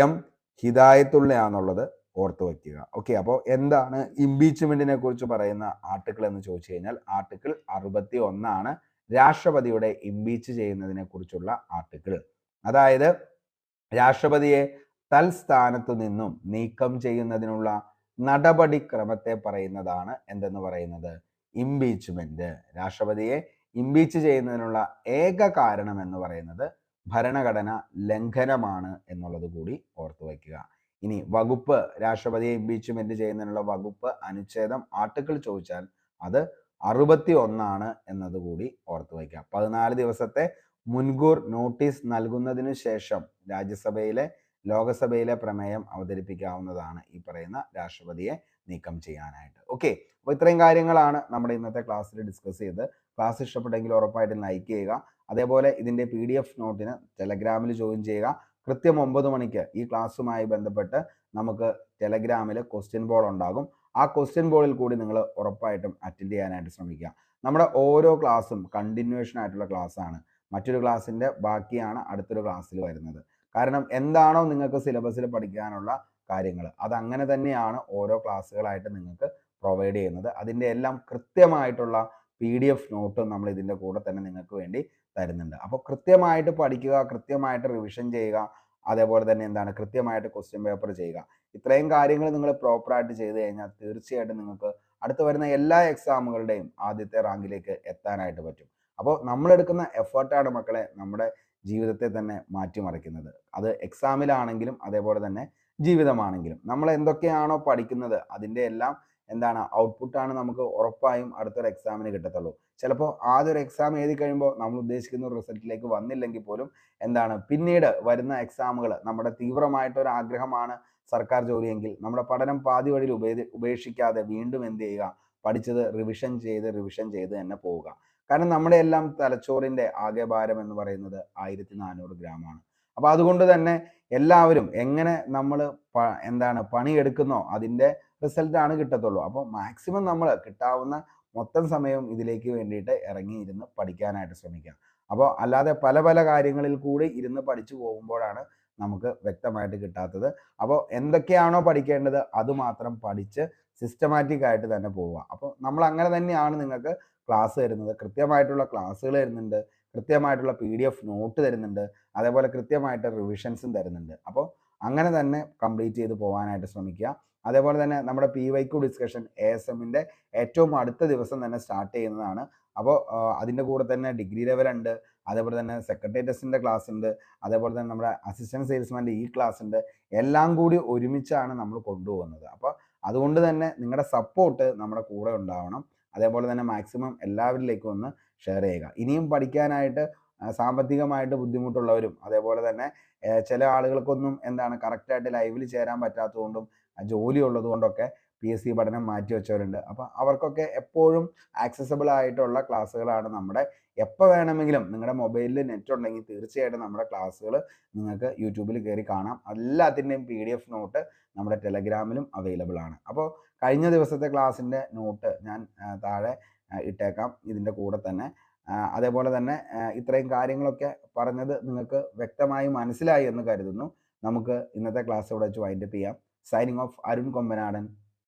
M. ഹിദായത്തുള്ളയാന്നുള്ളത് ഓർത്തു വയ്ക്കുക. ഓക്കെ, അപ്പോൾ എന്താണ് ഇംപീച്ച്മെന്റിനെ കുറിച്ച് പറയുന്ന ആർട്ടിക്കിൾ എന്ന് ചോദിച്ചു കഴിഞ്ഞാൽ ആർട്ടിക്കിൾ 61 ആണ് രാഷ്ട്രപതിയുടെ ഇംപീച്ച് ചെയ്യുന്നതിനെ കുറിച്ചുള്ള ആർട്ടിക്കിൾ. അതായത് രാഷ്ട്രപതിയെ തൽസ്ഥാനത്തു നിന്നും നീക്കം ചെയ്യുന്നതിനുള്ള നടപടിക്രമത്തെ പറയുന്നതാണ് എന്തെന്ന് പറയുന്നത്? ഇംപീച്ച്മെന്റ്. രാഷ്ട്രപതിയെ ഇംപീച്ച് ചെയ്യുന്നതിനുള്ള ഏക കാരണം എന്ന് പറയുന്നത് ഭരണഘടന ലംഘനമാണ് എന്നുള്ളത് കൂടി ഓർത്തു വയ്ക്കുക. ഇനി വകുപ്പ്, രാഷ്ട്രപതിയെ ഇംപീച്ച്മെന്റ് ചെയ്യുന്നതിനുള്ള വകുപ്പ് അനുച്ഛേദം ആർട്ടിക്കിൾ ചോദിച്ചാൽ അത് 61 ആണ് എന്നതുകൂടി ഓർത്തു വയ്ക്കുക. 14 ദിവസത്തെ മുൻകൂർ നോട്ടീസ് നൽകുന്നതിന് ശേഷം രാജ്യസഭയിലെ ലോകസഭയിലെ പ്രമേയം അവതരിപ്പിക്കാവുന്നതാണ് ഈ പറയുന്ന രാഷ്ട്രപതിയെ നീക്കം ചെയ്യാനായിട്ട്. ഓക്കെ, അപ്പോൾ ഇത്രയും കാര്യങ്ങളാണ് നമ്മുടെ ഇന്നത്തെ ക്ലാസ്സിൽ ഡിസ്കസ് ചെയ്ത്. ക്ലാസ് ഇഷ്ടപ്പെട്ടെങ്കിൽ ഉറപ്പായിട്ടും ലൈക്ക് ചെയ്യുക. അതേപോലെ ഇതിൻ്റെ PDF നോട്ടിന് ടെലഗ്രാമിൽ ജോയിൻ ചെയ്യുക. കൃത്യം 9 മണിക്ക് ഈ ക്ലാസ്സുമായി ബന്ധപ്പെട്ട് നമുക്ക് ടെലഗ്രാമിൽ ക്വസ്റ്റ്യൻ ബോൾ ഉണ്ടാകും. ആ ക്വസ്റ്റ്യൻ ബോളിൽ കൂടി നിങ്ങൾ ഉറപ്പായിട്ടും അറ്റൻഡ് ചെയ്യാനായിട്ട് ശ്രമിക്കുക. നമ്മുടെ ഓരോ ക്ലാസ്സും കണ്ടിന്യൂഷൻ ആയിട്ടുള്ള ക്ലാസ്സാണ്. മറ്റൊരു ക്ലാസ്സിൻ്റെ ബാക്കിയാണ് അടുത്തൊരു ക്ലാസ്സിൽ വരുന്നത്. കാരണം എന്താണോ നിങ്ങൾക്ക് സിലബസിൽ പഠിക്കാനുള്ള കാര്യങ്ങൾ അതങ്ങനെ തന്നെയാണ് ഓരോ ക്ലാസ്സുകളായിട്ട് നിങ്ങൾക്ക് പ്രൊവൈഡ് ചെയ്യുന്നത്. അതിൻ്റെ എല്ലാം കൃത്യമായിട്ടുള്ള PDF നോട്ടും നമ്മൾ ഇതിൻ്റെ കൂടെ തന്നെ നിങ്ങൾക്ക് വേണ്ടി തരുന്നുണ്ട്. അപ്പോൾ കൃത്യമായിട്ട് പഠിക്കുക, കൃത്യമായിട്ട് റിവിഷൻ ചെയ്യുക, അതേപോലെ തന്നെ കൃത്യമായിട്ട് ക്വസ്റ്റ്യൻ പേപ്പർ ചെയ്യുക. ഇത്രയും കാര്യങ്ങൾ നിങ്ങൾ പ്രോപ്പറായിട്ട് ചെയ്ത് കഴിഞ്ഞാൽ തീർച്ചയായിട്ടും നിങ്ങൾക്ക് അടുത്ത് വരുന്ന എല്ലാ എക്സാമുകളുടെയും ആദ്യത്തെ റാങ്കിലേക്ക് എത്താനായിട്ട് പറ്റും. അപ്പോൾ നമ്മളെടുക്കുന്ന എഫേർട്ടാണ് മക്കളെ നമ്മുടെ ജീവിതത്തെ തന്നെ മാറ്റിമറിക്കുന്നത്. അത് എക്സാമിലാണെങ്കിലും അതേപോലെ തന്നെ ജീവിതമാണെങ്കിലും നമ്മൾ എന്തൊക്കെയാണോ പഠിക്കുന്നത് അതിൻ്റെ എല്ലാം എന്താണ് ഔട്ട്പുട്ടാണ് നമുക്ക് ഉറപ്പായും അടുത്തൊരു എക്സാമിന് കിട്ടത്തുള്ളൂ. ചിലപ്പോൾ ആദ്യൊരു എക്സാം എഴുതി കഴിയുമ്പോൾ നമ്മൾ ഉദ്ദേശിക്കുന്ന ഒരു റിസൾട്ടിലേക്ക് വന്നില്ലെങ്കിൽ പോലും എന്താണ് പിന്നീട് വരുന്ന എക്സാമുകൾ നമ്മുടെ തീവ്രമായിട്ടൊരു ആഗ്രഹമാണ് സർക്കാർ ജോലിയെങ്കിൽ നമ്മുടെ പഠനം പാതി വഴിയിൽ ഉപേക്ഷിക്കാതെ വീണ്ടും എന്ത് ചെയ്യുക, പഠിച്ചത് റിവിഷൻ ചെയ്ത് തന്നെ പോവുക. കാരണം നമ്മുടെ എല്ലാം തലച്ചോറിന്റെ ആകെ ഭാരം എന്ന് പറയുന്നത് 1400 ഗ്രാമാണ്. അപ്പൊ അതുകൊണ്ട് തന്നെ എല്ലാവരും എങ്ങനെ നമ്മൾ പണിയെടുക്കുന്നോ അതിന്റെ റിസൾട്ടാണ് കിട്ടത്തുള്ളൂ. അപ്പോൾ മാക്സിമം നമ്മൾ കിട്ടാവുന്ന മൊത്തം സമയവും ഇതിലേക്ക് വേണ്ടിയിട്ട് ഇറങ്ങിയിരുന്ന് പഠിക്കാനായിട്ട് ശ്രമിക്കുക. അപ്പോൾ അല്ലാതെ പല പല കാര്യങ്ങളിൽ കൂടി ഇരുന്ന് പഠിച്ചു പോകുമ്പോഴാണ് നമുക്ക് വ്യക്തമായിട്ട് കിട്ടാത്തത്. അപ്പോൾ എന്തൊക്കെയാണോ പഠിക്കേണ്ടത് അത് മാത്രം പഠിച്ച് സിസ്റ്റമാറ്റിക് ആയിട്ട് തന്നെ പോവുക. അപ്പോൾ നമ്മൾ അങ്ങനെ തന്നെയാണ് നിങ്ങൾക്ക് ക്ലാസ് തരുന്നത്. കൃത്യമായിട്ടുള്ള ക്ലാസ്സുകൾ തരുന്നുണ്ട്, കൃത്യമായിട്ടുള്ള PDF നോട്ട് തരുന്നുണ്ട്, അതേപോലെ കൃത്യമായിട്ട് റിവിഷൻസും തരുന്നുണ്ട്. അപ്പോൾ അങ്ങനെ തന്നെ കംപ്ലീറ്റ് ചെയ്ത് പോകാനായിട്ട് ശ്രമിക്കുക. അതേപോലെ തന്നെ നമ്മുടെ PYQ ഡിസ്കഷൻ ASMന്റെ ഏറ്റവും അടുത്ത ദിവസം തന്നെ സ്റ്റാർട്ട് ചെയ്യുന്നതാണ്. അപ്പോൾ അതിൻ്റെ കൂടെ തന്നെ ഡിഗ്രി ലെവൽ ഉണ്ട്, അതേപോലെ തന്നെ സെക്രട്ടറി ടെസ്റ്റിൻ്റെ ക്ലാസ് ഉണ്ട്, അതേപോലെ തന്നെ നമ്മുടെ അസിസ്റ്റൻറ്റ് സെയിൽസ്മാൻ്റെ ഈ ക്ലാസ് ഉണ്ട്. എല്ലാം കൂടി ഒരുമിച്ചാണ് നമ്മൾ കൊണ്ടുപോകുന്നത്. അപ്പോൾ അതുകൊണ്ട് തന്നെ നിങ്ങളുടെ സപ്പോർട്ട് നമ്മുടെ കൂടെ ഉണ്ടാവണം. അതേപോലെ തന്നെ മാക്സിമം എല്ലാവരിലേക്കും ഒന്ന് ഷെയർ ചെയ്യുക. ഇനിയും പഠിക്കാനായിട്ട് സാമ്പത്തികമായിട്ട് ബുദ്ധിമുട്ടുള്ളവരും അതേപോലെ തന്നെ ചില ആളുകൾക്കൊന്നും കറക്റ്റായിട്ട് ലൈവിൽ ചേരാൻ പറ്റാത്തതുകൊണ്ടും ജോലി ഉള്ളതുകൊണ്ടൊക്കെ PSC പഠനം മാറ്റി വെച്ചവരുണ്ട്. അപ്പോൾ അവർക്കൊക്കെ എപ്പോഴും ആക്സസബിൾ ആയിട്ടുള്ള ക്ലാസ്സുകളാണ് നമ്മുടെ. എപ്പോൾ വേണമെങ്കിലും നിങ്ങളുടെ മൊബൈലിൽ നെറ്റ് ഉണ്ടെങ്കിൽ തീർച്ചയായിട്ടും നമ്മുടെ ക്ലാസ്സുകൾ നിങ്ങൾക്ക് യൂട്യൂബിൽ കയറി കാണാം. എല്ലാത്തിൻ്റെയും PDF നോട്ട് നമ്മുടെ ടെലഗ്രാമിലും അവൈലബിൾ ആണ്. അപ്പോൾ കഴിഞ്ഞ ദിവസത്തെ ക്ലാസ്സിൻ്റെ നോട്ട് ഞാൻ താഴെ ഇട്ടേക്കാം ഇതിൻ്റെ കൂടെ തന്നെ. അതേപോലെ തന്നെ ഇത്രയും കാര്യങ്ങളൊക്കെ പറഞ്ഞത് നിങ്ങൾക്ക് വ്യക്തമായി മനസ്സിലായി എന്ന് കരുതുന്നു. നമുക്ക് ഇന്നത്തെ ക്ലാസ് ഇവിടെ വെച്ച് വൈൻഡപ്പ് ചെയ്യാം. Signing off, Arun Kombanadan.